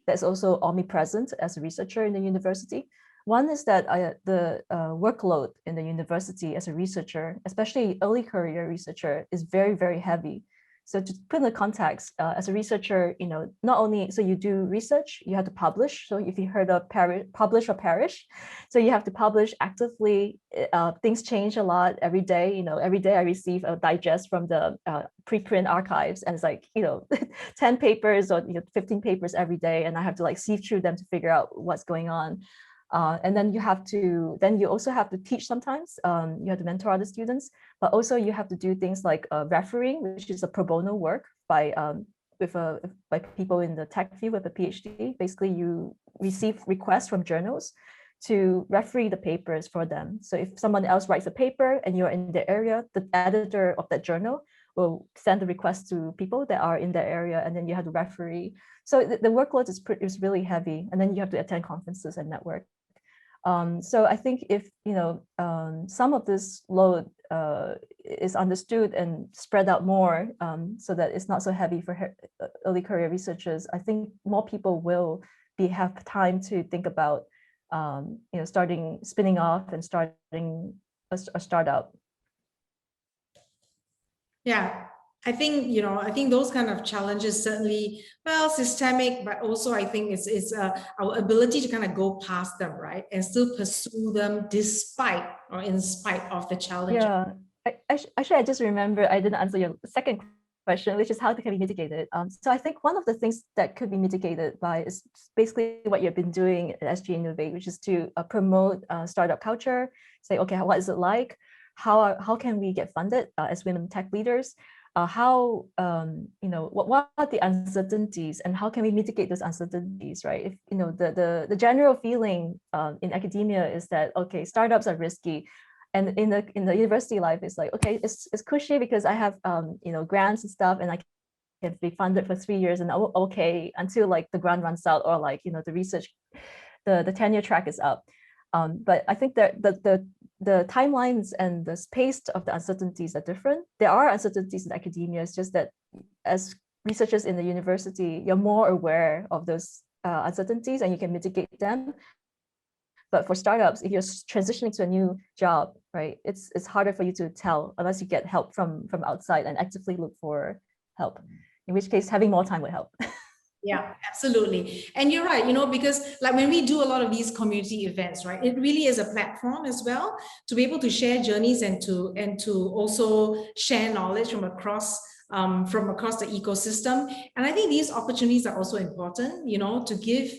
that's also omnipresent as a researcher in the university. One is that the workload in the university as a researcher, especially early career researcher, is very, very heavy. So to put in the context, as a researcher, not only, so you do research, you have to publish. So if you heard of publish or perish, so you have to publish actively. Things change a lot every day. Every day I receive a digest from the preprint archives, and it's like, 10 papers or 15 papers every day, and I have to like sift through them to figure out what's going on. And then you also have to teach sometimes. You have to mentor other students, but also you have to do things like refereeing, which is a pro bono work by people in the tech field with a PhD. Basically, you receive requests from journals to referee the papers for them. So if someone else writes a paper and you're in the area, the editor of that journal will send the request to people that are in the area, and then you have to referee. So the workload is really heavy, and then you have to attend conferences and network. So I think if some of this load is understood and spread out more, so that it's not so heavy for early career researchers, I think more people will have time to think about spinning off and starting a startup. Yeah, I think those kind of challenges certainly, systemic, but also I think it's our ability to kind of go past them, right, and still pursue them despite or in spite of the challenge. Yeah, actually, I just remember I didn't answer your second question, which is how can we mitigate it. So I think one of the things that could be mitigated by is basically what you've been doing at SGInnovate, which is to promote startup culture. Say, okay, what is it like? How can we get funded as women tech leaders? What are the uncertainties, and how can we mitigate those uncertainties, right? If the general feeling in academia is that, okay, startups are risky, and in the university life, it's like, okay, it's cushy because I have grants and stuff, and I can be funded for 3 years, and okay, until like the grant runs out, or like the research, the tenure track is up. But I think that the timelines and the pace of the uncertainties are different. There are uncertainties in academia. It's just that as researchers in the university, you're more aware of those uncertainties and you can mitigate them. But for startups, if you're transitioning to a new job, right, it's harder for you to tell unless you get help from outside and actively look for help. In which case, having more time would help. Yeah, absolutely. And you're right, because like when we do a lot of these community events, right, it really is a platform as well to be able to share journeys and to also share knowledge from across the ecosystem. And I think these opportunities are also important, to give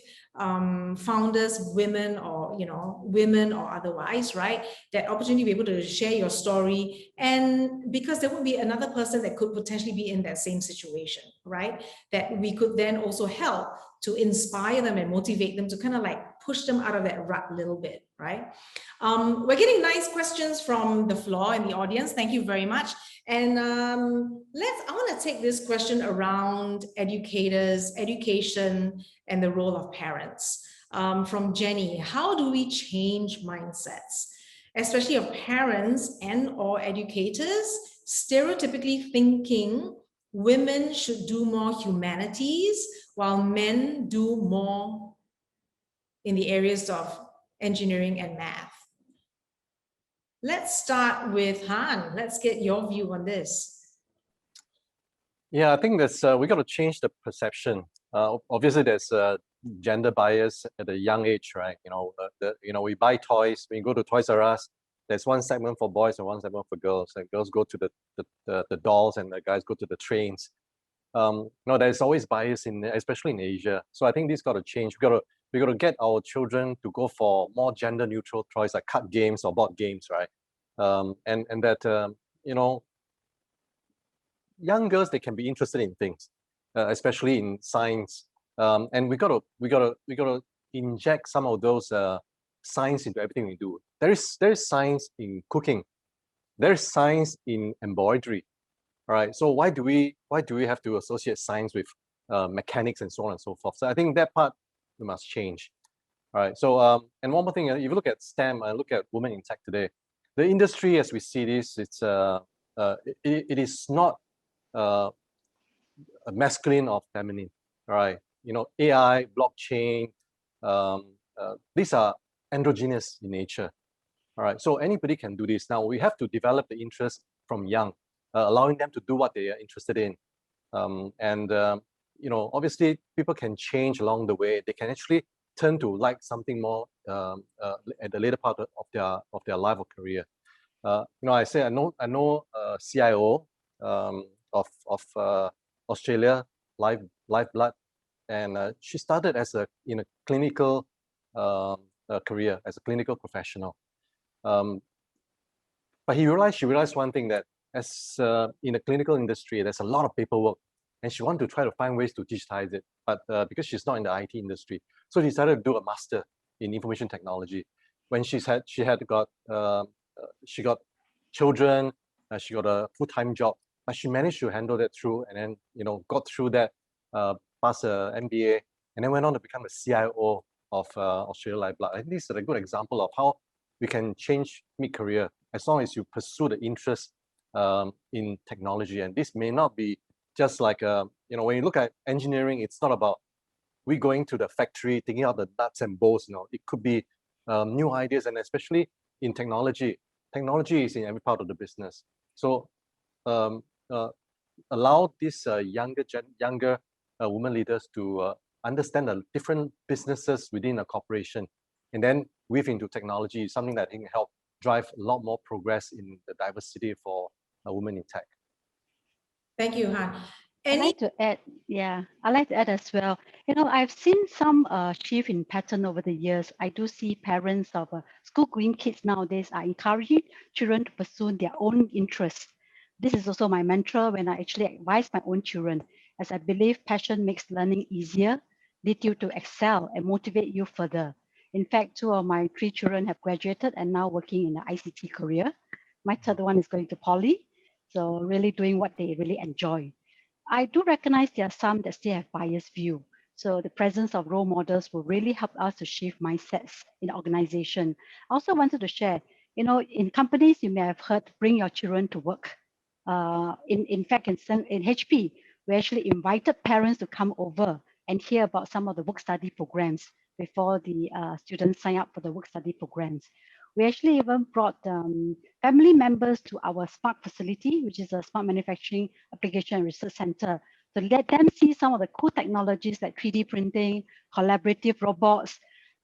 founders, women or otherwise, right, that opportunity to be able to share your story, and because there would be another person that could potentially be in that same situation, right, that we could then also help to inspire them and motivate them to kind of like push them out of that rut a little bit, right? We're getting nice questions from the floor and the audience. Thank you very much. And I want to take this question around educators, education, and the role of parents. From Jenny, how do we change mindsets, especially of parents and or educators, stereotypically thinking women should do more humanities while men do more in the areas of engineering and math? Let's start with Han. Let's get your view on this. Yeah, I think that's we got to change the perception. Obviously, there's gender bias at a young age, right? We buy toys. When you go to Toys R Us, there's one segment for boys and one segment for girls. And girls go to the dolls, and the guys go to the trains. No, there's always bias in, especially in Asia. So I think this got to change. We got to get our children to go for more gender neutral choice, like card games or board games, right? And that young girls, they can be interested in things, especially in science. And we gotta inject some of those science into everything we do. There's science in cooking. There's science in embroidery. All right. So why do we have to associate science with mechanics and so on and so forth? So I think that part we must change. All right. So and one more thing, if you look at STEM, look at women in tech today, the industry as we see this, it is not a masculine or feminine. All right. AI, blockchain, these are androgynous in nature. All right. So anybody can do this. Now we have to develop the interest from young. Allowing them to do what they are interested in, obviously people can change along the way. They can actually turn to like something more at the later part of their life or career. I say I know CIO of Australia, Lifeblood, and she started as in a clinical career as a clinical professional. But she realized one thing, that as in the clinical industry, there's a lot of paperwork, and she wanted to try to find ways to digitize it. But because she's not in the IT industry, so she decided to do a master in information technology. When she got children, she got a full-time job, but she managed to handle that through, and then got through that, passed an MBA, and then went on to become a CIO of Australia Lifeblood. I think this is a good example of how we can change mid-career as long as you pursue the interest in technology. And this may not be just like when you look at engineering, it's not about we going to the factory taking out the nuts and bolts. It could be new ideas, and especially in technology is in every part of the business. So allow these younger women leaders to understand the different businesses within a corporation, and then weave into technology, something that can help drive a lot more progress in the diversity for women in tech. Thank you, Han. I'd like to add as well. I've seen some shift in pattern over the years. I do see parents of school-going kids nowadays are encouraging children to pursue their own interests. This is also my mantra when I actually advise my own children, as I believe passion makes learning easier, lead you to excel, and motivate you further. In fact, 2 of my 3 children have graduated and now working in the ICT career. My third one is going to poly, so really doing what they really enjoy. I do recognize there are some that still have biased view. So the presence of role models will really help us to shift mindsets in the organization. I also wanted to share, in companies, you may have heard, bring your children to work. In fact, in HP, we actually invited parents to come over and hear about some of the work-study programs before the students sign up for the work-study programs. We actually even brought family members to our SMART facility, which is a Smart Manufacturing Application and Research Center, to let them see some of the cool technologies like 3D printing, collaborative robots,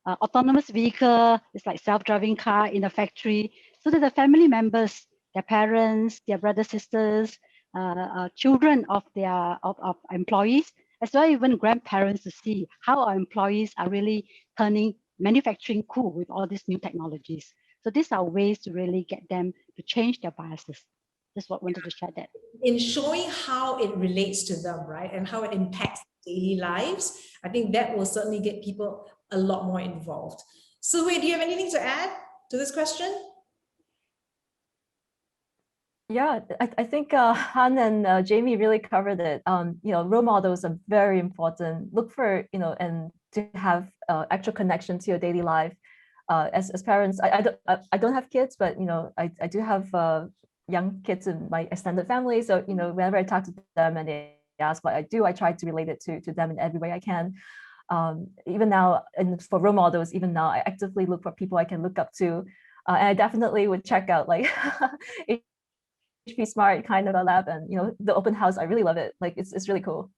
autonomous vehicle, it's like self-driving car in a factory, so that the family members, their parents, their brothers, sisters, children of employees, as well as even grandparents, to see how our employees are really turning manufacturing cool with all these new technologies. So these are ways to really get them to change their biases. Just what I wanted to share that. In showing how it relates to them, right, and how it impacts daily lives, I think that will certainly get people a lot more involved. So, do you have anything to add to this question? Yeah, I think Han and Jamie really covered it. Role models are very important. Look for, and to have actual connection to your daily life. As parents, I don't have kids, but I do have young kids in my extended family. So whenever I talk to them and they ask what I do, I try to relate it to them in every way I can. Even now, and for role models, even now, I actively look for people I can look up to, and I definitely would check out like HP Smart kind of a lab, and the open house. I really love it. Like it's really cool.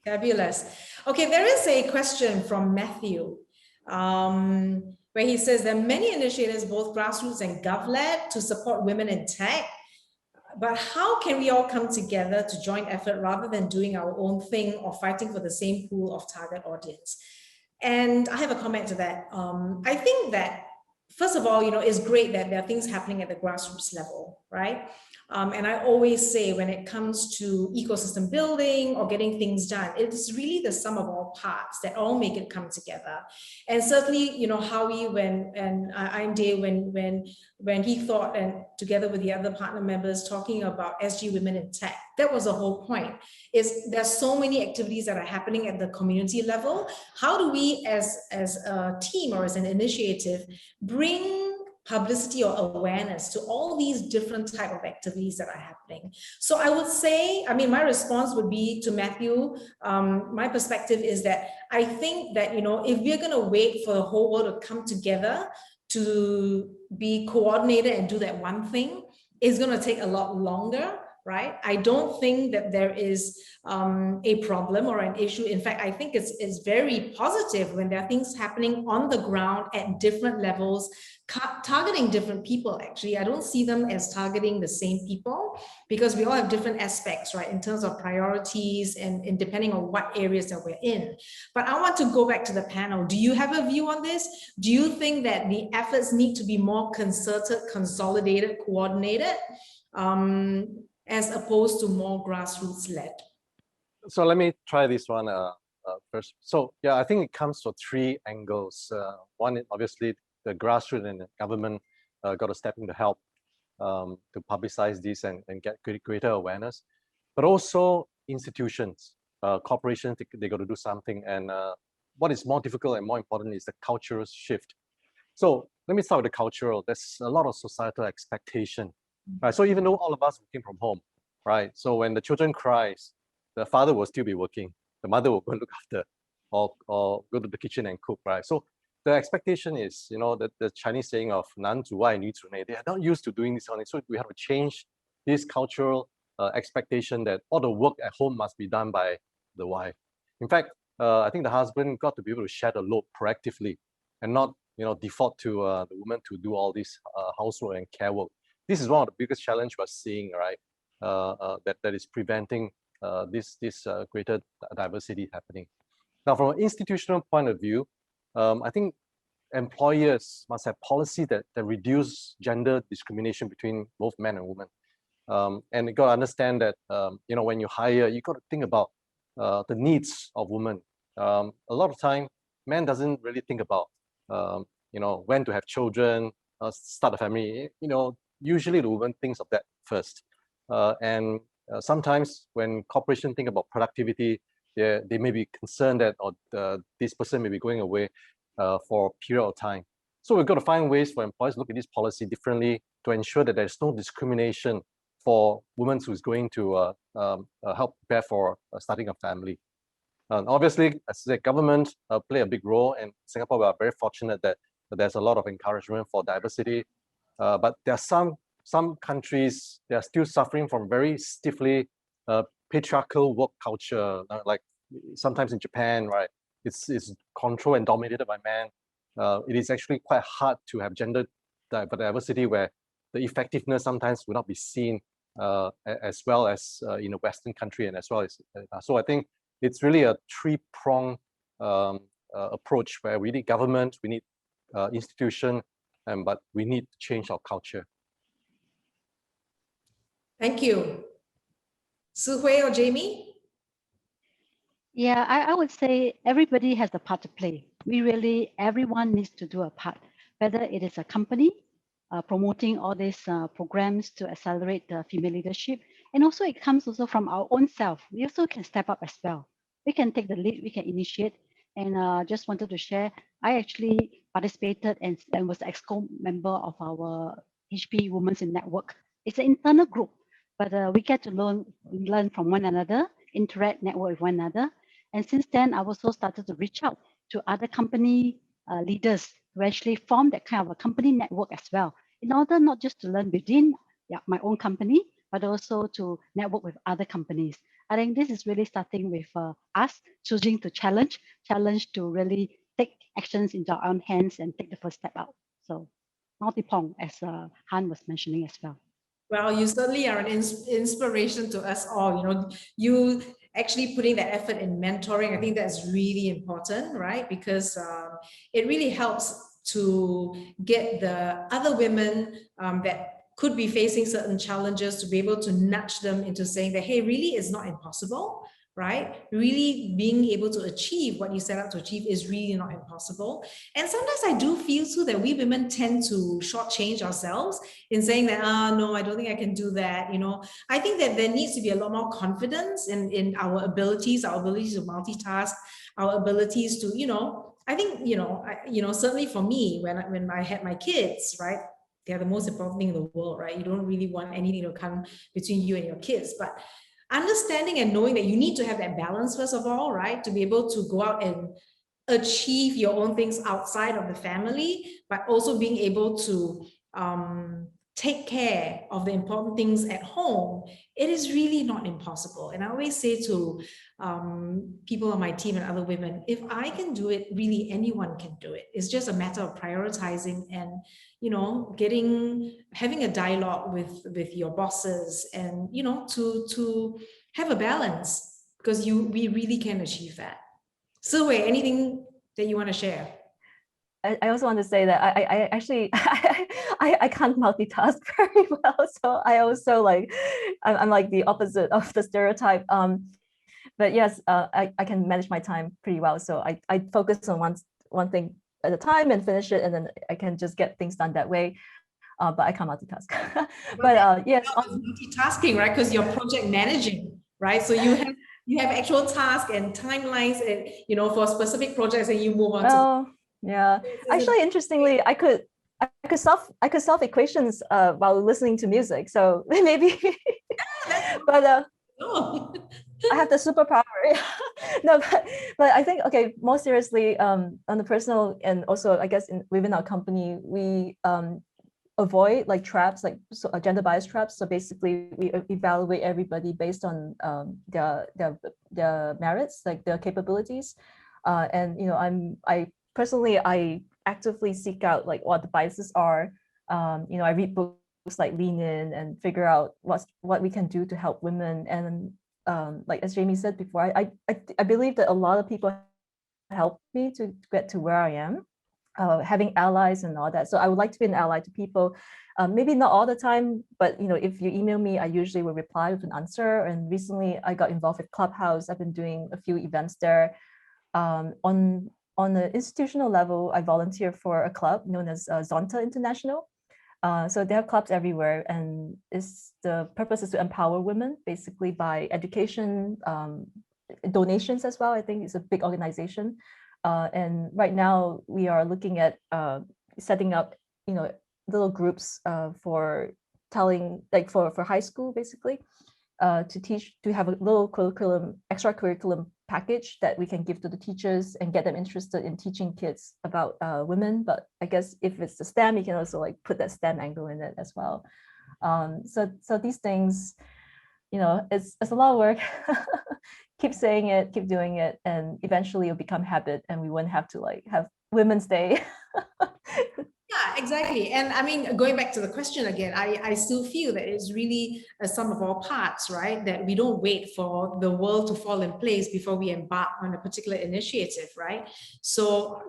Fabulous. Okay, there is a question from Matthew. Where he says there are many initiatives, both grassroots and gov-led, to support women in tech. but how can we all come together to join effort rather than doing our own thing or fighting for the same pool of target audience? And I have a comment to that. I think that, first of all, it's great that there are things happening at the grassroots level, right? And I always say when it comes to ecosystem building or getting things done, it's really the sum of all parts that all make it come together. And certainly, Howie, and IMDA, when he thought, and together with the other partner members, talking about SG Women in Tech, that was the whole point. There's so many activities that are happening at the community level. How do we, as a team or as an initiative, bring publicity or awareness to all these different type of activities that are happening? So I would say, my response would be to Matthew, my perspective is that I think that, if we're going to wait for the whole world to come together to be coordinated and do that one thing, it's going to take a lot longer, right? I don't think that there is a problem or an issue. In fact, I think it's very positive when there are things happening on the ground at different levels, targeting different people. Actually, I don't see them as targeting the same people, because we all have different aspects, right, in terms of priorities and depending on what areas that we're in. But I want to go back to the panel. Do you have a view on this? Do you think that the efforts need to be more concerted, consolidated, coordinated, as opposed to more grassroots led? So let me try this one first. So yeah, I think it comes from three angles. One, obviously, the grassroots and the government got to step in to help to publicize this and get greater awareness. But also institutions, corporations, they got to do something. And what is more difficult and more important is the cultural shift. So let me start with the cultural. There's a lot of societal expectation. Right? So even though all of us working from home, right? So when the children cries, the father will still be working. The mother will go look after, or go to the kitchen and cook, right? So the expectation is, that the Chinese saying of 男主外女主内, they are not used to doing this kind of thing. So we have to change this cultural expectation that all the work at home must be done by the wife. In fact, I think the husband got to be able to share the load proactively and not, default to the woman to do all this housework and care work. This is one of the biggest challenges we're seeing, right? That is preventing this greater diversity happening. Now, from an institutional point of view, I think employers must have policy that reduce gender discrimination between both men and women. And you got to understand that, when you hire, you got to think about the needs of women. A lot of time, men doesn't really think about, when to have children, start a family. Usually the woman thinks of that first. And sometimes when corporations think about productivity, they may be concerned that this person may be going away for a period of time. So we've got to find ways for employers to look at this policy differently to ensure that there's no discrimination for women who's going to help prepare for starting a family. Obviously, as the government play a big role, and Singapore, we are very fortunate that there's a lot of encouragement for diversity. But there are some countries, they are still suffering from very stiffly patriarchal work culture. Like sometimes in Japan, right? It's controlled and dominated by men. It is actually quite hard to have gender diversity where the effectiveness sometimes will not be seen as well as in a Western country and as well as. So I think it's really a three-pronged approach where we need government, we need institution, but we need to change our culture. Thank you. Su Hui or Jamie? Yeah, I would say everybody has a part to play. Everyone needs to do a part, whether it is a company promoting all these programs to accelerate the female leadership. And also it comes also from our own self. We also can step up as well. We can take the lead, we can initiate. And just wanted to share, I actually participated and was an EXCO member of our HP Women's in Network. It's an internal group, but we get to learn from one another, interact, network with one another. And since then, I also started to reach out to other company leaders who actually form that kind of a company network as well, in order not just to learn within my own company, but also to network with other companies. I think this is really starting with us choosing to challenge to really take actions into our own hands and take the first step out. So multi-pronged, as Han was mentioning as well. Well, you certainly are an inspiration to us all. You know, you actually putting that effort in mentoring, I think that's really important, right? Because it really helps to get the other women that could be facing certain challenges to be able to nudge them into saying that, hey, really, it's not impossible, right? Really being able to achieve what you set out to achieve is really not impossible. And sometimes I do feel too that we women tend to shortchange ourselves in saying that, no, I don't think I can do that. You know, I think that there needs to be a lot more confidence in our abilities to multitask, our abilities to, you know, I think, you know, certainly for me, when I had my kids, right? They're the most important thing in the world, right? You don't really want anything to come between you and your kids, but understanding and knowing that you need to have that balance, first of all, right? To be able to go out and achieve your own things outside of the family, but also being able to take care of the important things at home, it is really not impossible. And I always say to people on my team and other women, if I can do it, really anyone can do it. It's just a matter of prioritizing and, you know, having a dialogue with your bosses and, you know, to have a balance, because we really can achieve that. Silway, anything that you want to share? I also want to say that I actually I can't multitask very well, so I also like I'm like the opposite of the stereotype. But yes, I can manage my time pretty well. So I focus on one thing at a time and finish it, and then I can just get things done that way. But I can't multitask. But yes, multitasking, right? Because you're project managing, right? So you have actual tasks and timelines, and you know, for specific projects, and you move on to. Yeah, actually, interestingly, I could solve equations while listening to music. So maybe, but I have the superpower. No, but I think, okay, more seriously, on the personal and also I guess within our company, we avoid like traps, like gender bias traps. So basically, we evaluate everybody based on their merits, like their capabilities, and you know, I actively seek out like what the biases are. You know, I read books like Lean In and figure out what we can do to help women. And like as Jamie said before, I believe that a lot of people helped me to get to where I am, having allies and all that. So I would like to be an ally to people. Maybe not all the time, but you know, if you email me, I usually will reply with an answer. And recently, I got involved with Clubhouse. I've been doing a few events there. On the institutional level, I volunteer for a club known as Zonta International. So they have clubs everywhere, and the purpose is to empower women, basically by education, donations as well. I think it's a big organization. And right now we are looking at setting up, you know, little groups for telling, like for high school, basically, to have a little extra curriculum package that we can give to the teachers and get them interested in teaching kids about women. But I guess if it's the STEM, you can also like put that STEM angle in it as well. So these things, you know, it's a lot of work. Keep saying it, keep doing it, and eventually it'll become habit, and we won't have to like have Women's Day. Yeah, exactly. And I mean, going back to the question again, I still feel that it's really a sum of all parts, right? That we don't wait for the world to fall in place before we embark on a particular initiative, right? So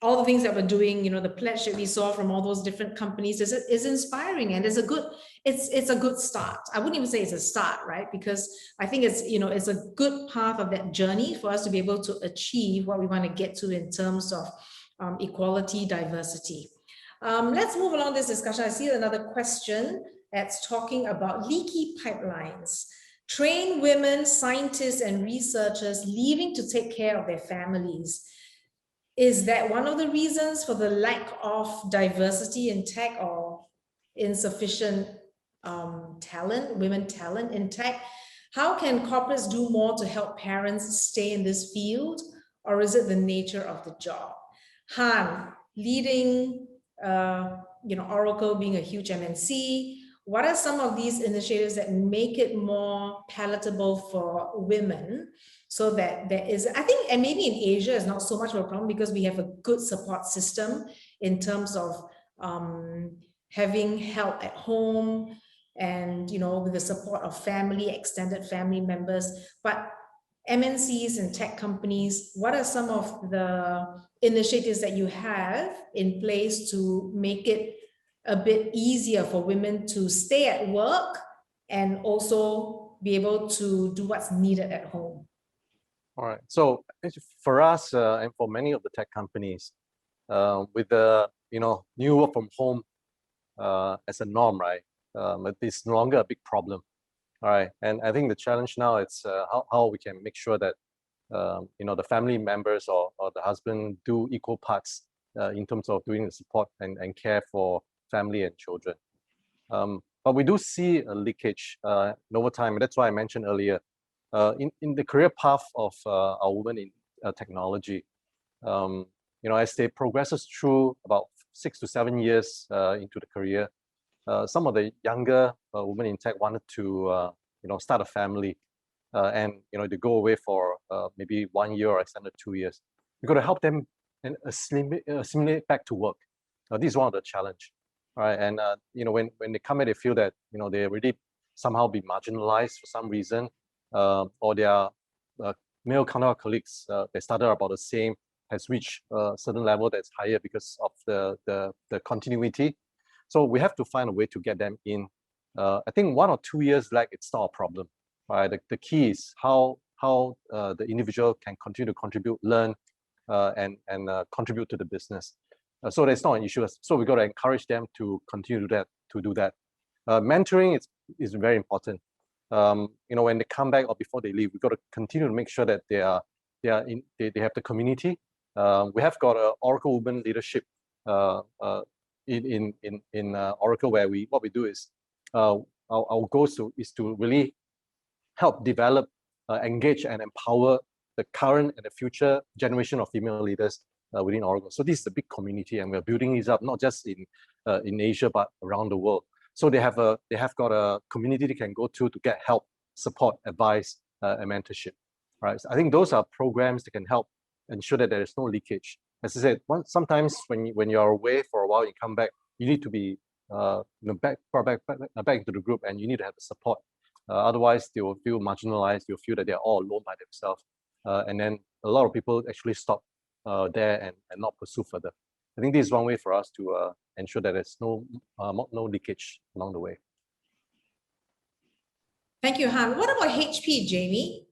all the things that we're doing, you know, the pledge that we saw from all those different companies is inspiring, and it's a good start. I wouldn't even say it's a start, right? Because I think it's, you know, it's a good path of that journey for us to be able to achieve what we want to get to in terms of equality, diversity. Let's move along this discussion. I see another question that's talking about leaky pipelines. Train women, scientists, and researchers leaving to take care of their families. Is that one of the reasons for the lack of diversity in tech, or insufficient women talent in tech? How can corporates do more to help parents stay in this field, or is it the nature of the job? Han, leading, you know, Oracle being a huge MNC, what are some of these initiatives that make it more palatable for women, so that there is, I think, and maybe in Asia is not so much of a problem because we have a good support system in terms of having help at home, and with the support of family, extended family members. But MNCs and tech companies, what are some of the initiatives that you have in place to make it a bit easier for women to stay at work and also be able to do what's needed at home? All right. So for us and for many of the tech companies, with the new work from home as a norm, right? It's no longer a big problem. All right. And I think the challenge now is how we can make sure that the family members or the husband do equal parts in terms of doing the support and care for family and children. But we do see a leakage over time. And that's why I mentioned earlier, in the career path of our women in technology, as they progresses through about 6 to 7 years into the career, some of the younger women in tech wanted to start a family and to go away for maybe 1 year or extended 2 years. We've got to help them and assimilate back to work. This is one of the challenge, right? And when they come in, they feel that they already somehow be marginalized for some reason, or their male counterpart colleagues they started about the same has reached a certain level that's higher because of the continuity. So we have to find a way to get them in. I think 1 or 2 years lag, it's not a problem, right? The key is how the individual can continue to contribute, learn, and contribute to the business. So that's not an issue. So we got to encourage them to continue to do that. Mentoring is very important. When they come back or before they leave, we got to continue to make sure that they have the community. We have got an Oracle Women Leadership in Oracle, where what we do is our goal is to really help develop, engage, and empower the current and the future generation of female leaders within Oracle. So this is a big community, and we're building these up not just in Asia but around the world. So they have got a community they can go to get help, support, advice, and mentorship. Right. So I think those are programs that can help ensure that there is no leakage. As I said, sometimes when you're away for a while, you come back, you need to be back into the group, and you need to have the support. Otherwise, they will feel marginalized. They'll feel that they're all alone by themselves, and then a lot of people actually stop there and not pursue further. I think this is one way for us to ensure that there's no leakage along the way. Thank you, Han. What about HP, Jamie?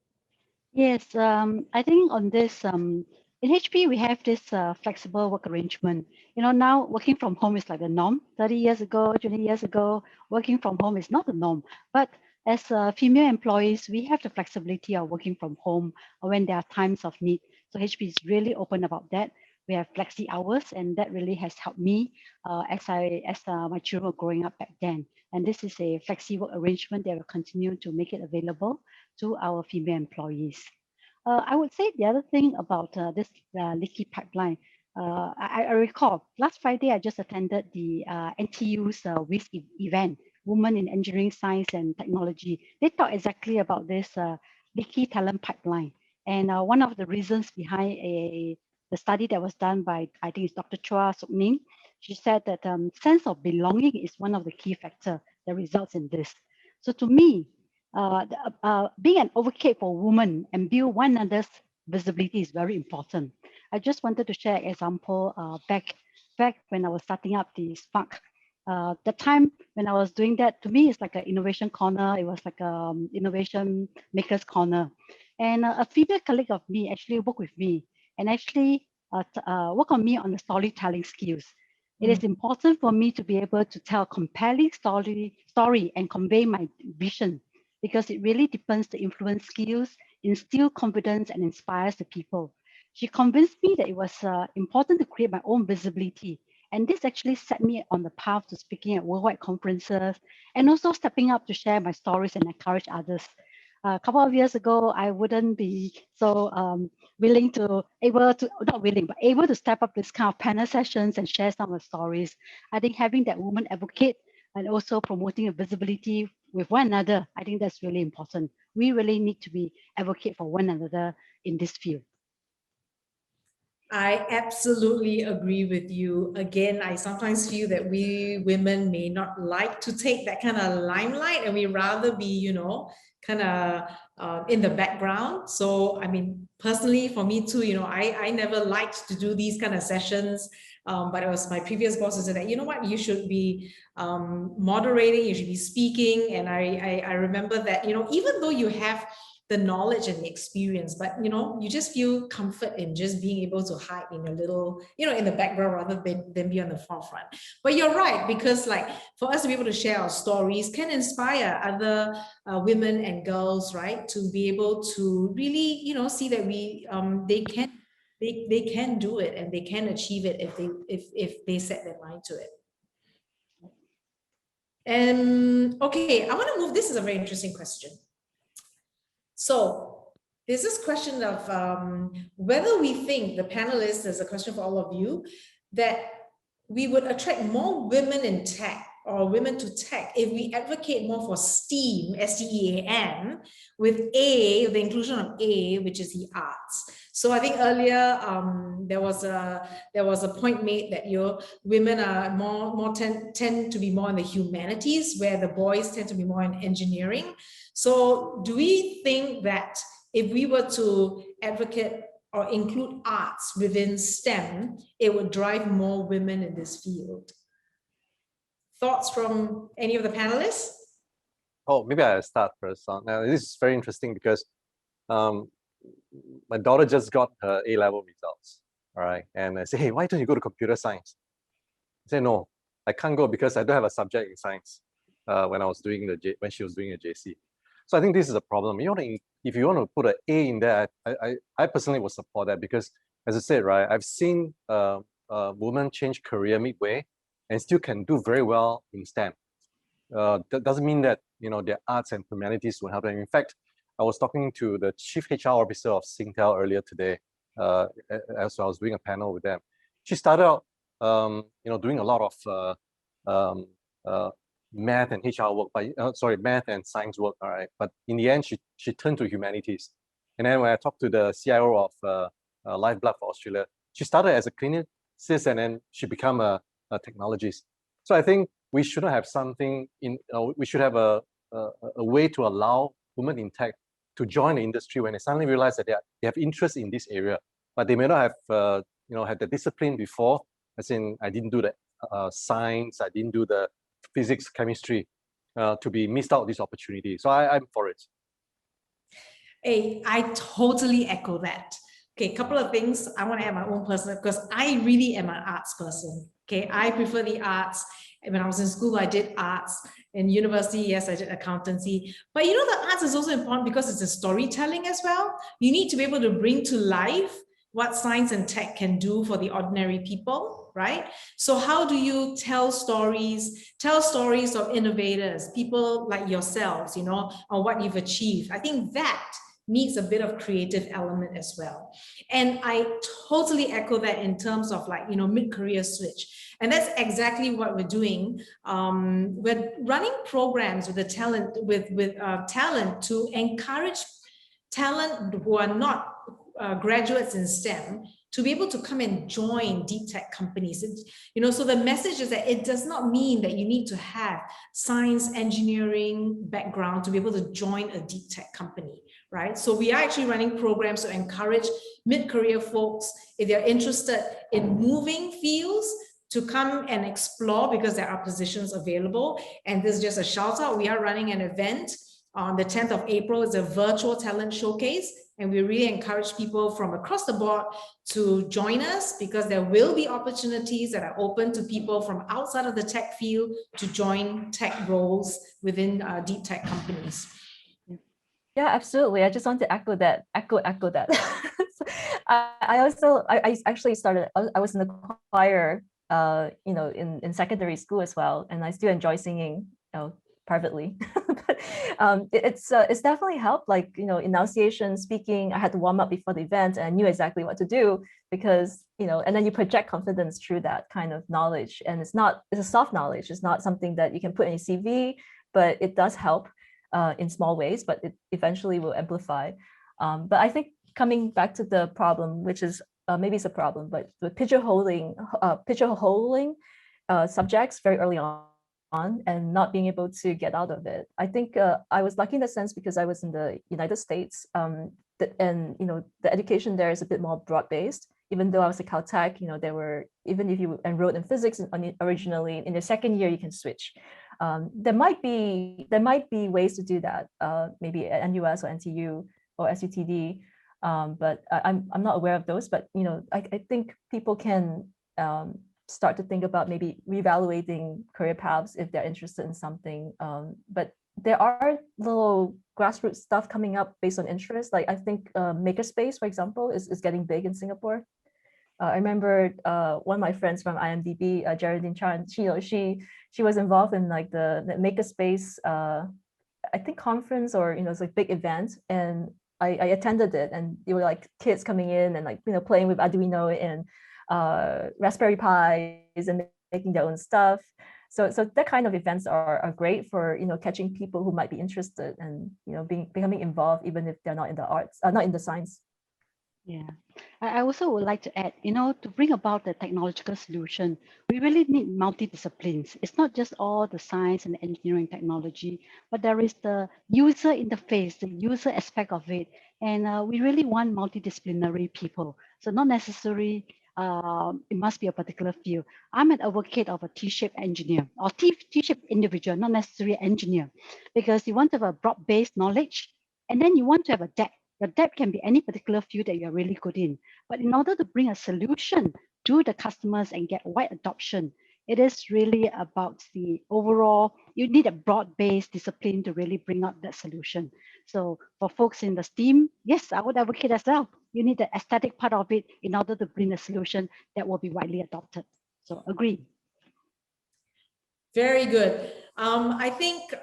Yes, I think on this, in HP, we have this flexible work arrangement. Now working from home is like the norm. 30 years ago, 20 years ago, working from home is not the norm. But as female employees, we have the flexibility of working from home when there are times of need. So HP is really open about that. We have flexi hours, and that really has helped me as my children were growing up back then. And this is a flexi work arrangement that will continue to make it available to our female employees. I would say the other thing about this leaky pipeline, I recall last Friday I just attended the NTU's WIS event, Women in Engineering, Science and Technology. They talk exactly about this leaky talent pipeline. And one of the reasons behind the study that was done by, I think it's Dr. Chua Suk Ning, she said that sense of belonging is one of the key factors that results in this. So to me, being an advocate for women and build one another's visibility is very important. I just wanted to share an example back when I was starting up the Spark. The time when I was doing that, to me, it's like an innovation corner. It was like an innovation makers corner. And a female colleague of me actually worked with me and actually work on me on the storytelling skills. It is important for me to be able to tell a compelling story and convey my vision, because it really depends the influence skills, instill confidence, and inspires the people. She convinced me that it was important to create my own visibility. And this actually set me on the path to speaking at worldwide conferences and also stepping up to share my stories and encourage others. A couple of years ago, I wouldn't be so able to step up this kind of panel sessions and share some of the stories. I think having that woman advocate and also promoting a visibility with one another, I think that's really important. We really need to be advocate for one another in this field. I absolutely agree with you. Again, I sometimes feel that we women may not like to take that kind of limelight, and we rather be, you know, kind of in the background. So, I mean, personally, for me too, you know, I never liked to do these kind of sessions. But it was my previous boss who said that, you know what, you should be moderating, you should be speaking. And I remember that, you know, even though you have the knowledge and the experience, but you know, you just feel comfort in just being able to hide in your little, you know, in the background rather than be on the forefront. But you're right, because like for us to be able to share our stories can inspire other women and girls, right, to be able to really, you know, see that we they can do it and they can achieve it if they set their mind to it. And okay, I want to move. This is a very interesting question. So there's this question of whether we think, the panelists, there's a question for all of you, that we would attract more women in tech or women to tech if we advocate more for STEAM, S-T-E-A-M, with A, the inclusion of A, which is the arts. So I think earlier there was a point made that your women are tend to be more in the humanities, where the boys tend to be more in engineering. So do we think that if we were to advocate or include arts within STEM, it would drive more women in this field? Thoughts from any of the panelists? Oh, maybe I'll start first. Now, this is very interesting because my daughter just got her A-level results, all right? And I say, hey, why don't you go to computer science? I say, no, I can't go because I don't have a subject in science when she was doing a JC. So I think this is a problem. If you want to put an A in there, I personally would support that, because as I said, right, I've seen women change career midway and still can do very well in STEM. That doesn't mean that, you know, their arts and humanities will help them. In fact, I was talking to the chief HR officer of Singtel earlier today, as I was doing a panel with them. She started out, you know, doing a lot of math and HR work, but math and science work, all right. But in the end, she turned to humanities. And then when I talked to the CIO of Lifeblood for Australia, she started as a clinicist and then she became a technologist. So I think we shouldn't have something we should have a way to allow women in tech to join the industry when they suddenly realize that they have interest in this area, but they may not have you know, had the discipline before. As in, I didn't do the science, I didn't do the physics, chemistry, to be missed out this opportunity. So I'm for it. Hey, I totally echo that. Okay, a couple of things I want to add my own personal, because I really am an arts person. Okay, I prefer the arts. When I was in school, I did arts. In university, yes, I did accountancy. But you know, the arts is also important because it's a storytelling as well. You need to be able to bring to life what science and tech can do for the ordinary people, right? So how do you tell stories of innovators, people like yourselves, you know, on what you've achieved? I think that needs a bit of creative element as well. And I totally echo that in terms of, like, you know, mid-career switch. And that's exactly what we're doing. We're running programs with the talent, with talent, to encourage talent who are not graduates in STEM to be able to come and join deep tech companies. You know, so the message is that it does not mean that you need to have science, engineering background to be able to join a deep tech company, right? So we are actually running programs to encourage mid-career folks, if they're interested in moving fields, to come and explore, because there are positions available. And this is just a shout out. We are running an event on the 10th of April. It's a virtual talent showcase. And we really encourage people from across the board to join us, because there will be opportunities that are open to people from outside of the tech field to join tech roles within deep tech companies. Yeah, absolutely. I just want to echo that. I actually started, I was in the choir, you know, in secondary school as well. And I still enjoy singing, you know, privately. But it's definitely helped, like, you know, enunciation, speaking. I had to warm up before the event and I knew exactly what to do, because, you know, and then you project confidence through that kind of knowledge. And it's a soft knowledge. It's not something that you can put in your CV, but it does help in small ways, but it eventually will amplify. But I think coming back to the problem, which is maybe it's a problem, but with pigeonholing subjects very early on and not being able to get out of it. I think I was lucky in the sense because I was in the United States, and the education there is a bit more broad-based. Even though I was at Caltech, there were, even if you enrolled in physics originally, in the second year you can switch. There might be ways to do that, maybe at NUS or NTU or SUTD, but I'm not aware of those. But I think people can start to think about maybe reevaluating career paths if they're interested in something. But there are little grassroots stuff coming up based on interest. Like I think Makerspace, for example, is getting big in Singapore. I remember one of my friends from IMDB, Geraldine Chan. She was involved in like the Makerspace, I think conference, or it's like big event, and I attended it, and there were like kids coming in and like playing with Arduino and Raspberry Pis and making their own stuff. So that kind of events are great for catching people who might be interested and becoming involved even if they're not in the arts, not in the science. Yeah, I also would like to add, to bring about the technological solution, we really need multidisciplines. It's not just all the science and engineering technology, but there is the user interface, the user aspect of it. And we really want multidisciplinary people. So not necessarily it must be a particular field. I'm an advocate of a T-shaped engineer or T-shaped individual, not necessarily engineer, because you want to have a broad-based knowledge, and then you want to have a depth. The depth can be any particular field that you're really good in. But in order to bring a solution to the customers and get wide adoption, it is really about the overall, you need a broad-based discipline to really bring out that solution. So for folks in the STEAM, yes, I would advocate as well. You need the aesthetic part of it in order to bring a solution that will be widely adopted. So agree. Very good. I think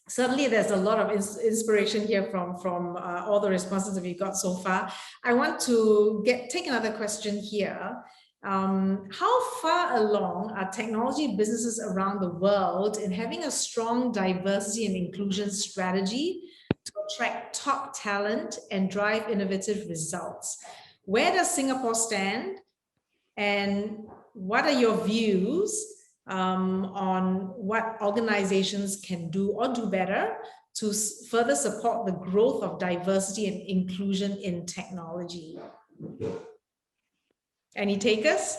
certainly there's a lot of inspiration here from all the responses that we got so far. I want to take another question here. How far along are technology businesses around the world in having a strong diversity and inclusion strategy to attract top talent and drive innovative results? Where does Singapore stand? And what are your views on what organizations can do or do better to further support the growth of diversity and inclusion in technology? Any takers?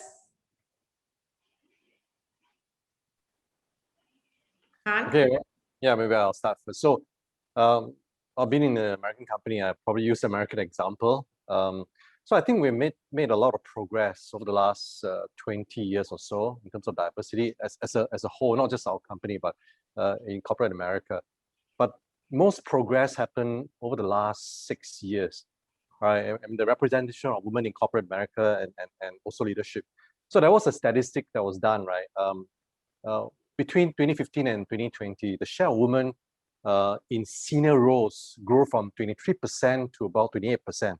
Han? Okay, yeah, maybe I'll start first. So I've been in an American company. I probably use the American example. So I think we made a lot of progress over the last 20 years or so in terms of diversity as a whole, not just our company, but in corporate America. But most progress happened over the last 6 years, right? And the representation of women in corporate America and also leadership. So there was a statistic that was done, right? Between 2015 and 2020, the share of women in senior roles grew from 23% to about 28%.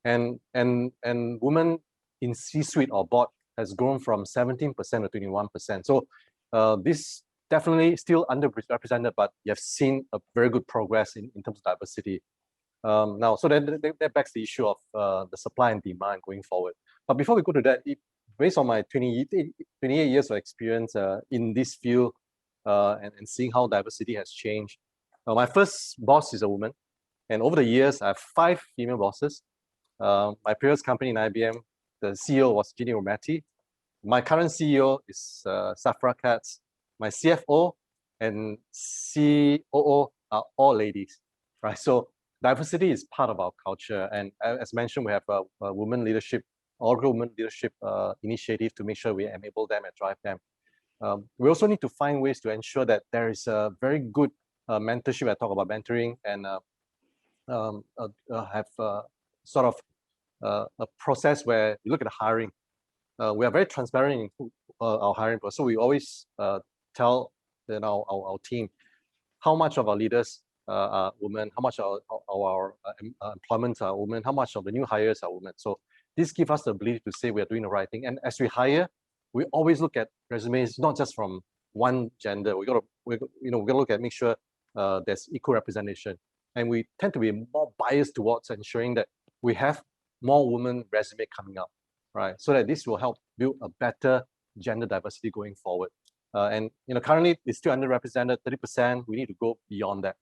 And women in C-suite or board has grown from 17% to 21%. So this definitely still underrepresented, but you have seen a very good progress in terms of diversity. Now, so that begs the issue of the supply and demand going forward. But before we go to that, based on my 28 years of experience in this field and seeing how diversity has changed, my first boss is a woman. And over the years, I have 5 female bosses. My previous company in IBM, the CEO was Ginny Romati. My current CEO is Safra Katz. My CFO and COO are all ladies, right? So diversity is part of our culture. And as mentioned, we have a women leadership, Oracle Women Leadership initiative to make sure we enable them and drive them. We also need to find ways to ensure that there is a very good mentorship. I talk about mentoring and have sort of a process where you look at the hiring. We are very transparent in our hiring process. So we always tell our team how much of our leaders are women, how much of our employments are women, how much of the new hires are women. So this gives us the ability to say we are doing the right thing. And as we hire, we always look at resumes, not just from one gender. We got to look at, make sure there's equal representation. And we tend to be more biased towards ensuring that we have more women resume coming up, right? So that this will help build a better gender diversity going forward. And currently it's still underrepresented, 30%. We need to go beyond that.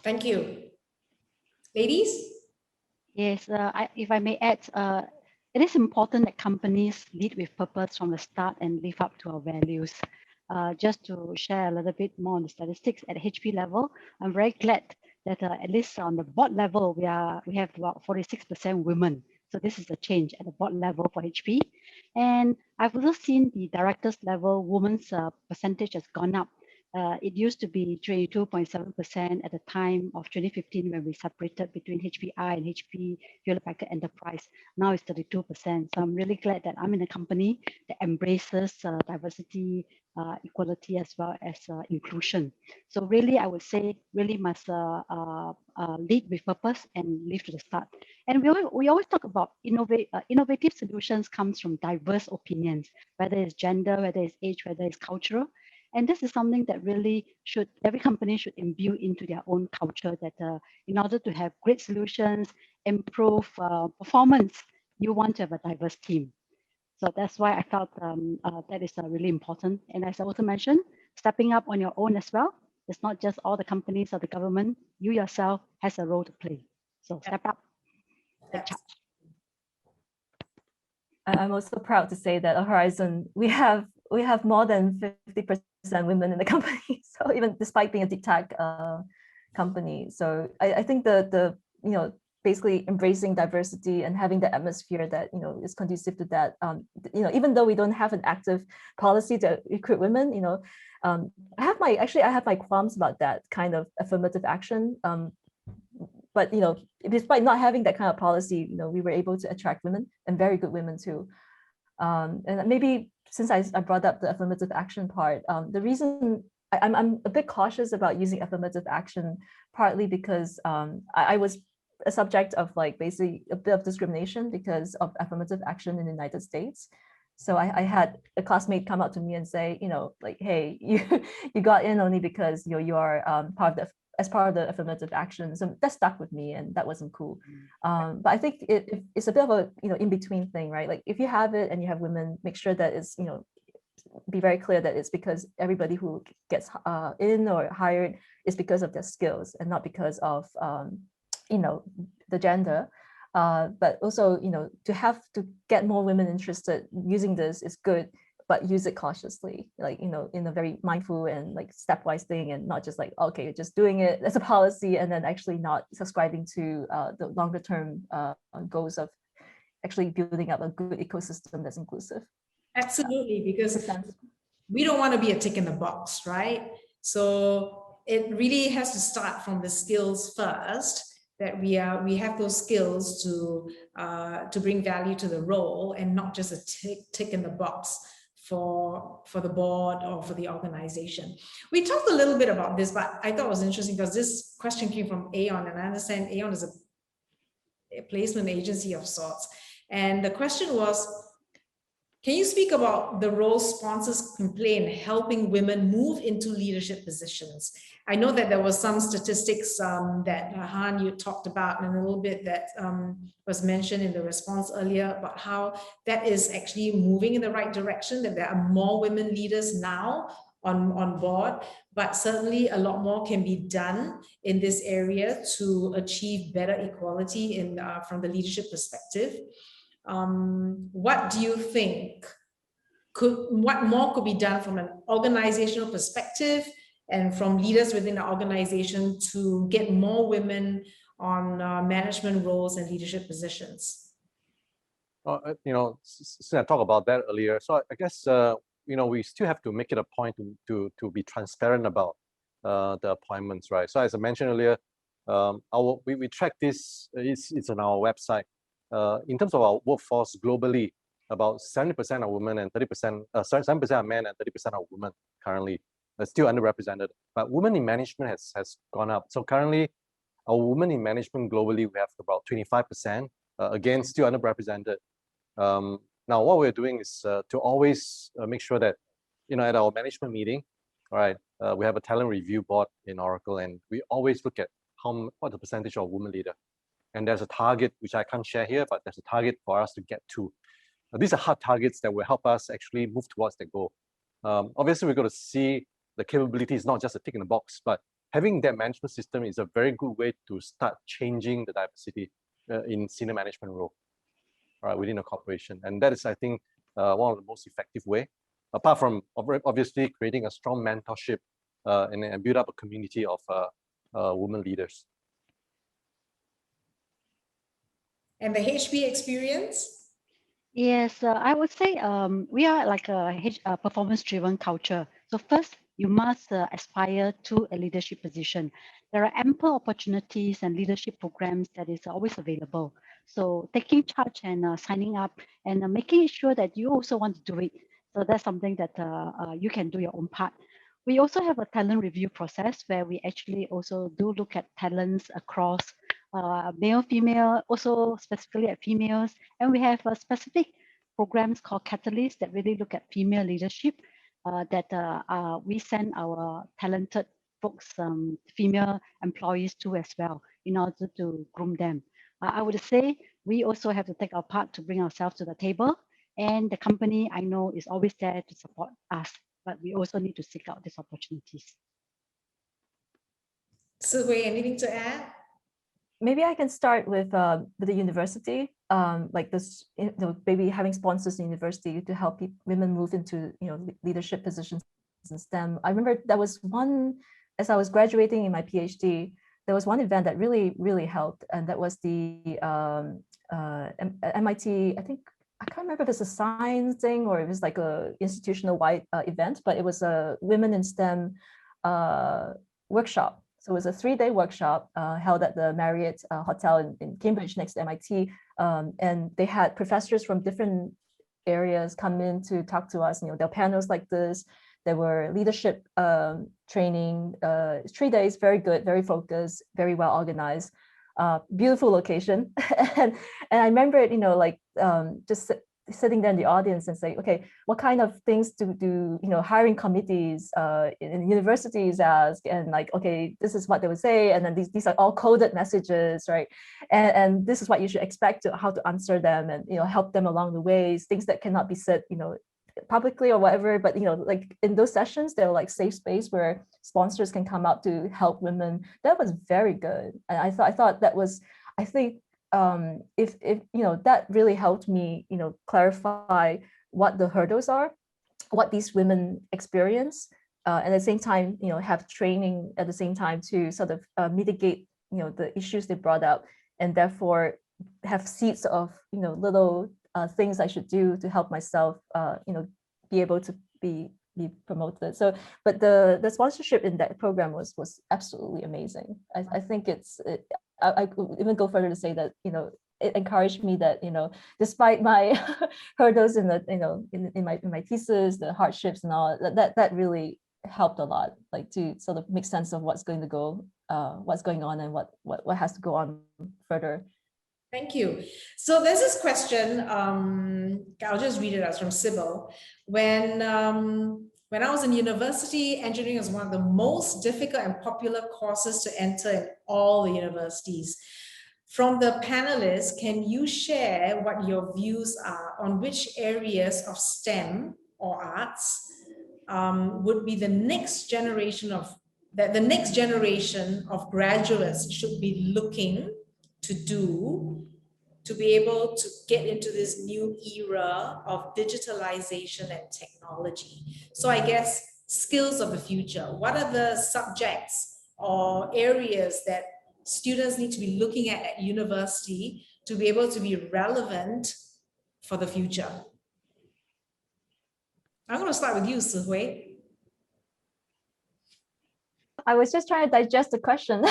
Thank you. Ladies? Yes, if I may add, it is important that companies lead with purpose from the start and live up to our values. Just to share a little bit more on the statistics at HP level, I'm very glad that at least on the board level, we have about 46% women. So this is a change at the board level for HP. And I've also seen the directors level, women's percentage has gone up. It used to be 22.7% at the time of 2015 when we separated between HPI and HP Hewlett-Packard Enterprise. Now it's 32%. So I'm really glad that I'm in a company that embraces diversity, equality, as well as inclusion. So really, I would say, really must lead with purpose and live to the start. And we always talk about innovative solutions comes from diverse opinions, whether it's gender, whether it's age, whether it's cultural. And this is something that really every company should imbue into their own culture, that in order to have great solutions, improve performance, you want to have a diverse team. So that's why I felt that is really important. And as I also mentioned, stepping up on your own as well. It's not just all the companies or the government, you yourself has a role to play. So step up, take charge. I'm also proud to say that at Horizon, we have more than 50% women in the company. So even despite being a deep tech company, so I think the basically embracing diversity and having the atmosphere that is conducive to that. Even though we don't have an active policy to recruit women, I have my qualms about that kind of affirmative action. But despite not having that kind of policy, we were able to attract women, and very good women too. And maybe since I brought up the affirmative action part, the reason I'm a bit cautious about using affirmative action, partly because I was a subject of basically a bit of discrimination because of affirmative action in the United States. So I had a classmate come up to me and say, hey, you got in only because you are part of the affirmative action. So that stuck with me, and that wasn't cool. But I think it's a bit of a in between thing, right? Like if you have it and you have women, make sure that it's be very clear that it's because everybody who gets in or hired is because of their skills and not because of the gender. But also to have to get more women interested using this is good, but use it cautiously, in a very mindful and stepwise thing, and not just okay, you're just doing it as a policy and then actually not subscribing to the longer term goals of actually building up a good ecosystem that's inclusive. Absolutely, because we don't want to be a tick in the box, right? So it really has to start from the skills first, that we have those skills to bring value to the role, and not just a tick in the box for the board or for the organization. We talked a little bit about this, but I thought it was interesting because this question came from Aon, and I understand Aon is a placement agency of sorts. And the question was, can you speak about the role sponsors can play in helping women move into leadership positions? I know that there was some statistics that Han, you talked about, and a little bit that was mentioned in the response earlier about how that is actually moving in the right direction, that there are more women leaders now on board, but certainly a lot more can be done in this area to achieve better equality from the leadership perspective. What do you think what more could be done from an organizational perspective and from leaders within the organization to get more women on management roles and leadership positions? Since I talked about that earlier, so I guess we still have to make it a point to be transparent about the appointments, right? So as I mentioned earlier, we track this. It's on our website. In terms of our workforce globally, about 70% are women and 30%, 7% are men and 30% are women currently. Still underrepresented. But women in management has gone up. So currently, our women in management globally, we have about 25%. Again, still underrepresented. Now, what we're doing is to always make sure that, at our management meeting, all right, we have a talent review board in Oracle, and we always look at what the percentage of women leader. And there's a target, which I can't share here, but there's a target for us to get to. These are hard targets that will help us actually move towards the goal. Obviously, we're going to see the capabilities, not just a tick in the box, but having that management system is a very good way to start changing the diversity in senior management role within a corporation. And that is, I think, one of the most effective way, apart from obviously creating a strong mentorship and build up a community of women leaders. And the HP experience? Yes, I would say we are like a performance-driven culture. So first, you must aspire to a leadership position. There are ample opportunities and leadership programs that is always available. So taking charge and signing up and making sure that you also want to do it. So that's something that you can do your own part. We also have a talent review process where we actually also do look at talents across male, female, also specifically at females. And we have specific programs called Catalyst that really look at female leadership that we send our talented folks, female employees to as well in order to groom them. I would say we also have to take our part to bring ourselves to the table. And the company I know is always there to support us, but we also need to seek out these opportunities. Sihui, anything to add? Maybe I can start with the university, like this, maybe having sponsors in university to help women move into leadership positions in STEM. I remember there was one, as I was graduating in my PhD, there was one event that really helped, and that was the MIT, I think, I can't remember if it's a science thing or it was like a institutional wide event, but it was a Women in STEM workshop. So it was a 3-day workshop held at the Marriott Hotel in Cambridge next to MIT. And they had professors from different areas come in to talk to us. There were panels like this. There were leadership training, 3 days, very good, very focused, very well organized, beautiful location. and I remember it, just sitting there in the audience and say, okay, what kind of things do hiring committees in universities ask? And like, okay, this is what they would say. And then these are all coded messages, right? And this is what you should expect how to answer them and, help them along the ways, things that cannot be said, publicly or whatever. But, like in those sessions, they're like safe space where sponsors can come out to help women. That was very good. And I thought that was, I think, if that really helped me clarify what the hurdles are, what these women experience, and at the same time have training at the same time to sort of mitigate the issues they brought up, and therefore have seeds of little things I should do to help myself be able to be promoted. So but the sponsorship in that program was absolutely amazing. I think I could even go further to say that it encouraged me that despite my hurdles in the in my thesis, the hardships and all that really helped a lot, like to sort of make sense of what's going on and what has to go on further. Thank you. So there's this question, I'll just read it out, from Sybil. When I was in university, engineering was one of the most difficult and popular courses to enter in all the universities. From the panelists, can you share what your views are on which areas of STEM or arts would be the next generation of graduates should be looking to do to be able to get into this new era of digitalization and technology? So I guess skills of the future. What are the subjects or areas that students need to be looking at university to be able to be relevant for the future? I'm going to start with you, Sihui. I was just trying to digest the question.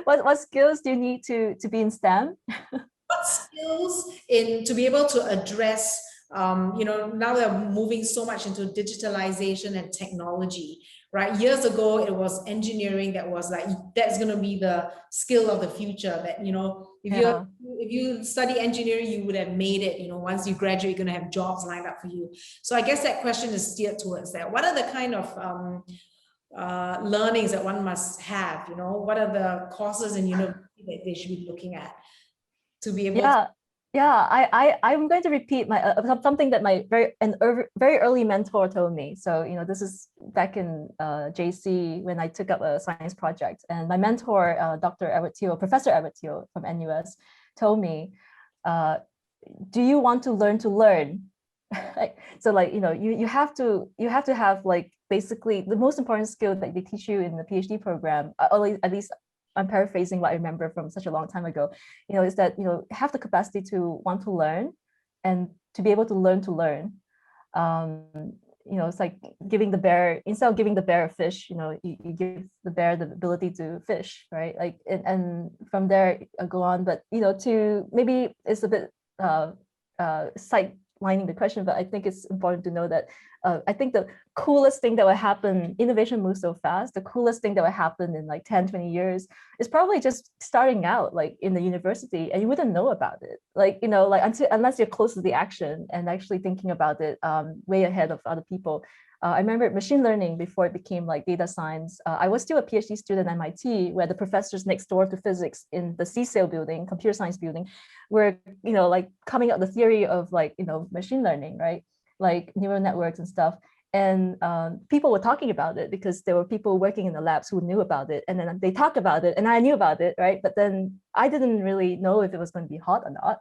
What skills do you need to be in STEM? What skills to be able to address, now they're moving so much into digitalization and technology, right? Years ago, it was engineering that was like, that's going to be the skill of the future that, if you study engineering, you would have made it, once you graduate, you're going to have jobs lined up for you. So I guess that question is steered towards that. What are the kind of learnings that one must have? What are the courses in university that they should be looking at to be able to... I'm going to repeat my something that my very early mentor told me. So, this is back in JC when I took up a science project, and my mentor, Professor Edward Teo from NUS, told me, do you want to learn? So you have to have like basically the most important skill that they teach you in the PhD program, at least I'm paraphrasing what I remember from such a long time ago, is that, have the capacity to want to learn and to be able to learn. It's like giving the bear, instead of giving the bear a fish, you give the bear the ability to fish, right? Like, and from there go on, but, to maybe it's a bit sidelining the question, but I think it's important to know that I think the coolest thing that will happen, innovation moves so fast, the coolest thing that will happen in like 10, 20 years is probably just starting out like in the university, and you wouldn't know about it. Like, unless you're close to the action and actually thinking about it way ahead of other people. I remember machine learning before it became like data science. I was still a PhD student at MIT, where the professors next door to physics in the CSAIL building, computer science building, were, like coming up the theory of like, machine learning, right? Like neural networks and stuff. And people were talking about it because there were people working in the labs who knew about it. And then they talked about it and I knew about it, right? But then I didn't really know if it was going to be hot or not.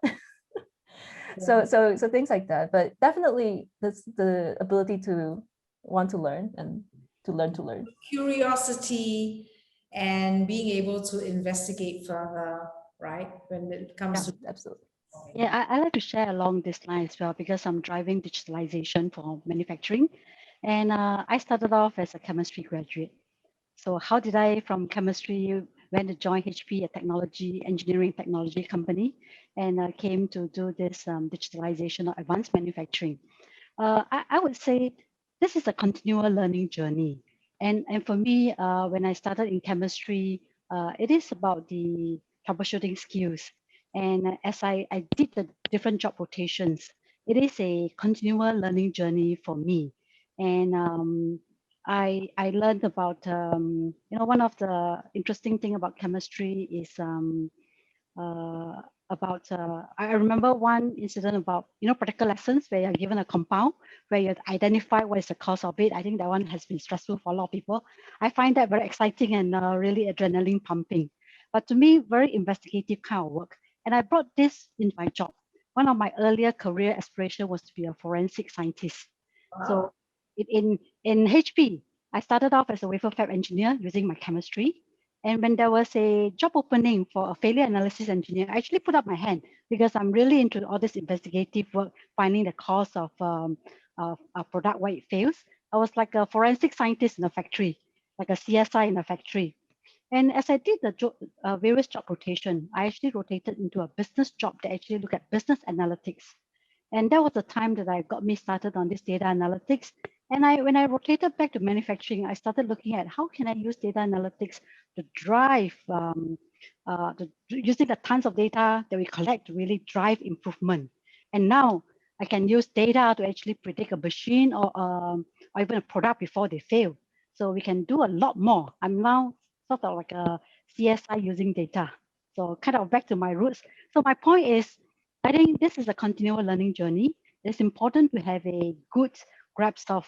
So things like that. But definitely that's the ability to want to learn and to learn. Curiosity and being able to investigate further, right? When it comes to absolutely. Yeah, I like to share along this line as well, because I'm driving digitalization for manufacturing. And I started off as a chemistry graduate. So how did I, from chemistry, went to join HP, a engineering technology company, and came to do this digitalization of advanced manufacturing. I would say this is a continual learning journey. And for me, when I started in chemistry, it is about the troubleshooting skills. And as I did the different job rotations, it is a continual learning journey for me. And I learned about, one of the interesting thing about chemistry is I remember one incident about, practical lessons where you're given a compound, where you identify what is the cause of it. I think that one has been stressful for a lot of people. I find that very exciting and really adrenaline pumping. But to me, very investigative kind of work. And I brought this into my job. One of my earlier career aspirations was to be a forensic scientist. Wow. So in HP, I started off as a wafer fab engineer using my chemistry. And when there was a job opening for a failure analysis engineer, I actually put up my hand because I'm really into all this investigative work, finding the cause of a product, why it fails. I was like a forensic scientist in a factory, like a CSI in a factory. And as I did the various job rotation, I actually rotated into a business job that actually looked at business analytics. And that was the time that I got me started on this data analytics. And when I rotated back to manufacturing, I started looking at how can I use data analytics to drive, using the tons of data that we collect to really drive improvement. And now I can use data to actually predict a machine or even a product before they fail. So we can do a lot more. I'm now sort of like a CSI using data. So kind of back to my roots. So my point is, I think this is a continual learning journey. It's important to have a good grasp of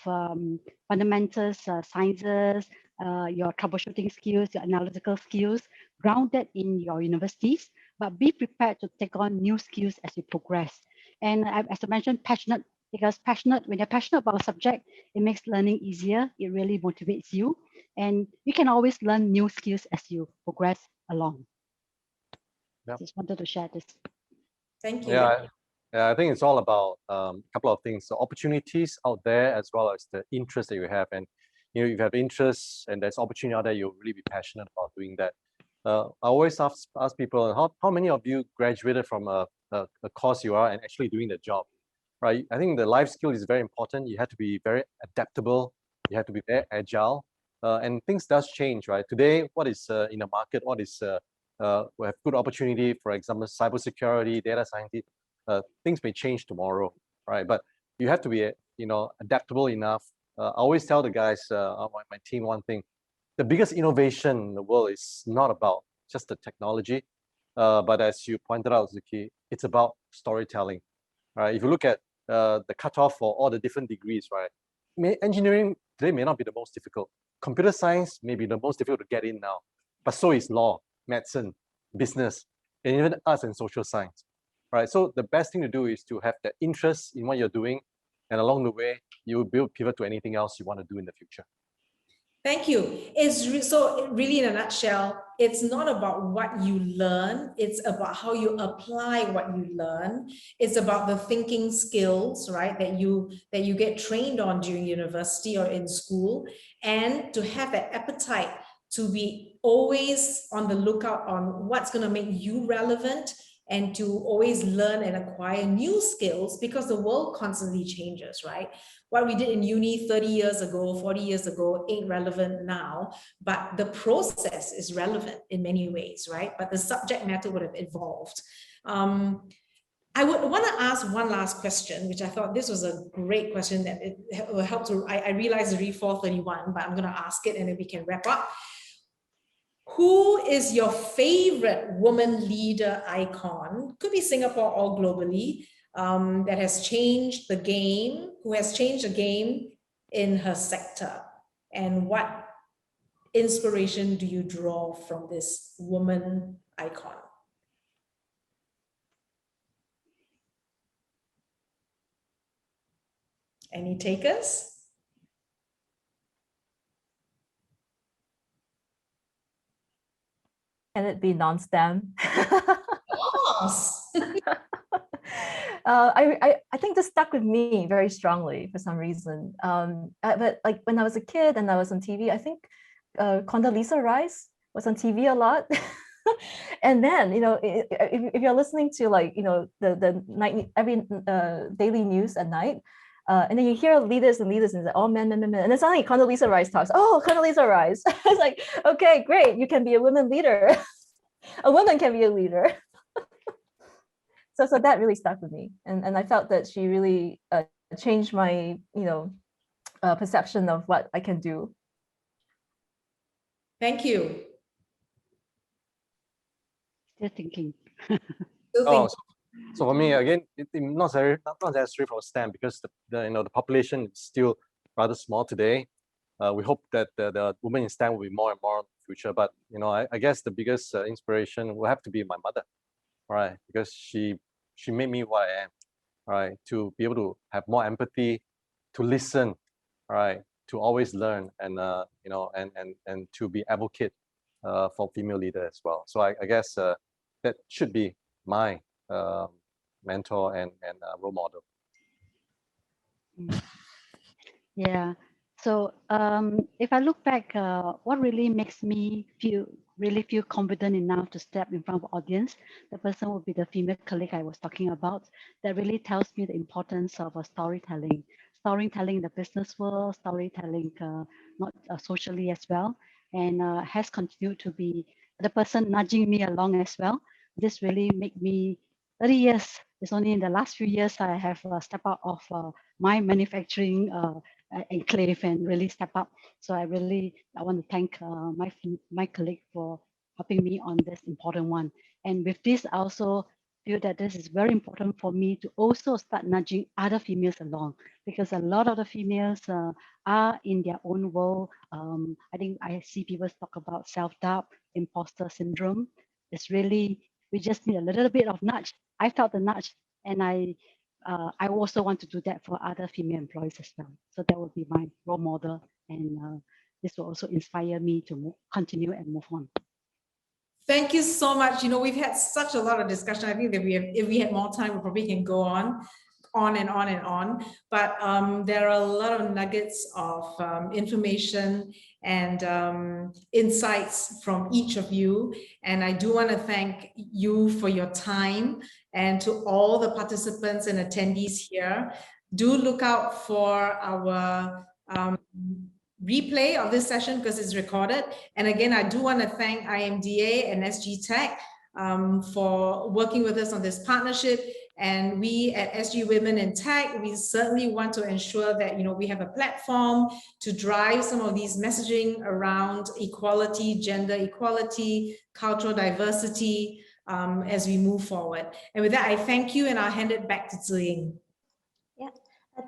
fundamentals, sciences, your troubleshooting skills, your analytical skills, grounded in your universities, but be prepared to take on new skills as you progress. And as I mentioned, passionate, because when you're passionate about a subject, it makes learning easier. It really motivates you. And you can always learn new skills as you progress along. Yep. Just wanted to share this. Thank you. Yeah, I think it's all about a couple of things. So opportunities out there, as well as the interest that you have. And if you have interests and there's opportunity out there, you'll really be passionate about doing that. I always ask people, how many of you graduated from a course you are and actually doing the job, right? I think the life skill is very important. You have to be very adaptable. You have to be very agile. And things does change, right? Today, what is in the market, what is we have good opportunity, for example, cybersecurity, data scientist, things may change tomorrow, right? But you have to be, adaptable enough. I always tell the guys on my team one thing: the biggest innovation in the world is not about just the technology. But as you pointed out, Zuki, it's about storytelling, right? If you look at the cutoff for all the different degrees, right? Engineering today may not be the most difficult. Computer science may be the most difficult to get in now, but so is law, medicine, business, and even arts and social science, right? So the best thing to do is to have the interest in what you're doing, and along the way, you will build pivot to anything else you want to do in the future. Thank you. So really in a nutshell, it's not about what you learn, it's about how you apply what you learn. It's about the thinking skills, right, that you get trained on during university or in school, and to have that appetite to be always on the lookout on what's going to make you relevant, and to always learn and acquire new skills, because the world constantly changes, right? What we did in uni 30 years ago, 40 years ago ain't relevant now, but the process is relevant in many ways, right? But the subject matter would have evolved. I would want to ask one last question, which I thought this was a great question that it will help to, I realize it's already 4:31, but I'm going to ask it and then we can wrap up. Who is your favorite woman leader icon? Could be Singapore or globally, that has changed the game, who has changed the game in her sector? And what inspiration do you draw from this woman icon? Any takers? Can it be non-STEM? Yes. I think this stuck with me very strongly for some reason. But like when I was a kid and I was on TV, I think Condoleezza Rice was on TV a lot. And then, you know, if you're listening to like, you know, the night, every daily news at night, and then you hear leaders and it's like, oh, men. And then suddenly Condoleezza Rice talks. Oh, Condoleezza Rice. It's like, okay, great. You can be a woman leader. A woman can be a leader. So that really stuck with me. And I felt that she really changed my, you know, perception of what I can do. Thank you. Still thinking. So for me, again, it's not necessary for STEM, because the population is still rather small today. We hope that the women in STEM will be more and more in the future. But you know, I guess the biggest inspiration will have to be my mother, right? Because she made me what I am, right? To be able to have more empathy, to listen, right? To always learn, and you know, and to be advocate for female leader as well. So I guess that should be my mentor and role model. Yeah. So if I look back, what really makes me feel confident enough to step in front of the audience, the person would be the female colleague I was talking about. That really tells me the importance of storytelling in the business world, storytelling not socially as well, and has continued to be the person nudging me along as well. This really made me 30 years. It's only in the last few years I have stepped out of my manufacturing enclave and really step up. So I want to thank my colleague for helping me on this important one. And with this, I also feel that this is very important for me to also start nudging other females along, because a lot of the females are in their own world. I think I see people talk about self-doubt, imposter syndrome. It's really, we just need a little bit of nudge. I felt the nudge, and I also want to do that for other female employees as well. So that would be my role model, and this will also inspire me to continue and move on. Thank you so much. You know, we've had such a lot of discussion. I think that if we had more time, we probably can go on and on and on. But there are a lot of nuggets of information and insights from each of you. And I do want to thank you for your time, and to all the participants and attendees here. Do look out for our replay of this session, because it's recorded. And again, I do want to thank IMDA and SGTech for working with us on this partnership. And we at SG Women in Tech, we certainly want to ensure that, you know, we have a platform to drive some of these messaging around equality, gender equality, cultural diversity, as we move forward. And with that, I thank you and I'll hand it back to Ziying. Yeah.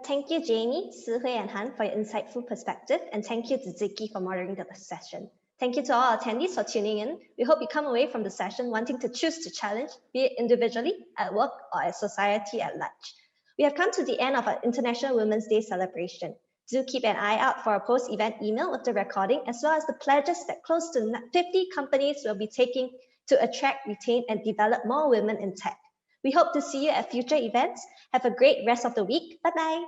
Thank you, Jamie, Si-Hui, and Han for your insightful perspective, and thank you to Ziki for moderating the session. Thank you to all our attendees for tuning in. We hope you come away from the session wanting to choose to challenge, be it individually, at work, or as society at large. We have come to the end of our International Women's Day celebration. Do keep an eye out for a post-event email with the recording, as well as the pledges that close to 50 companies will be taking to attract, retain, and develop more women in tech. We hope to see you at future events. Have a great rest of the week. Bye-bye.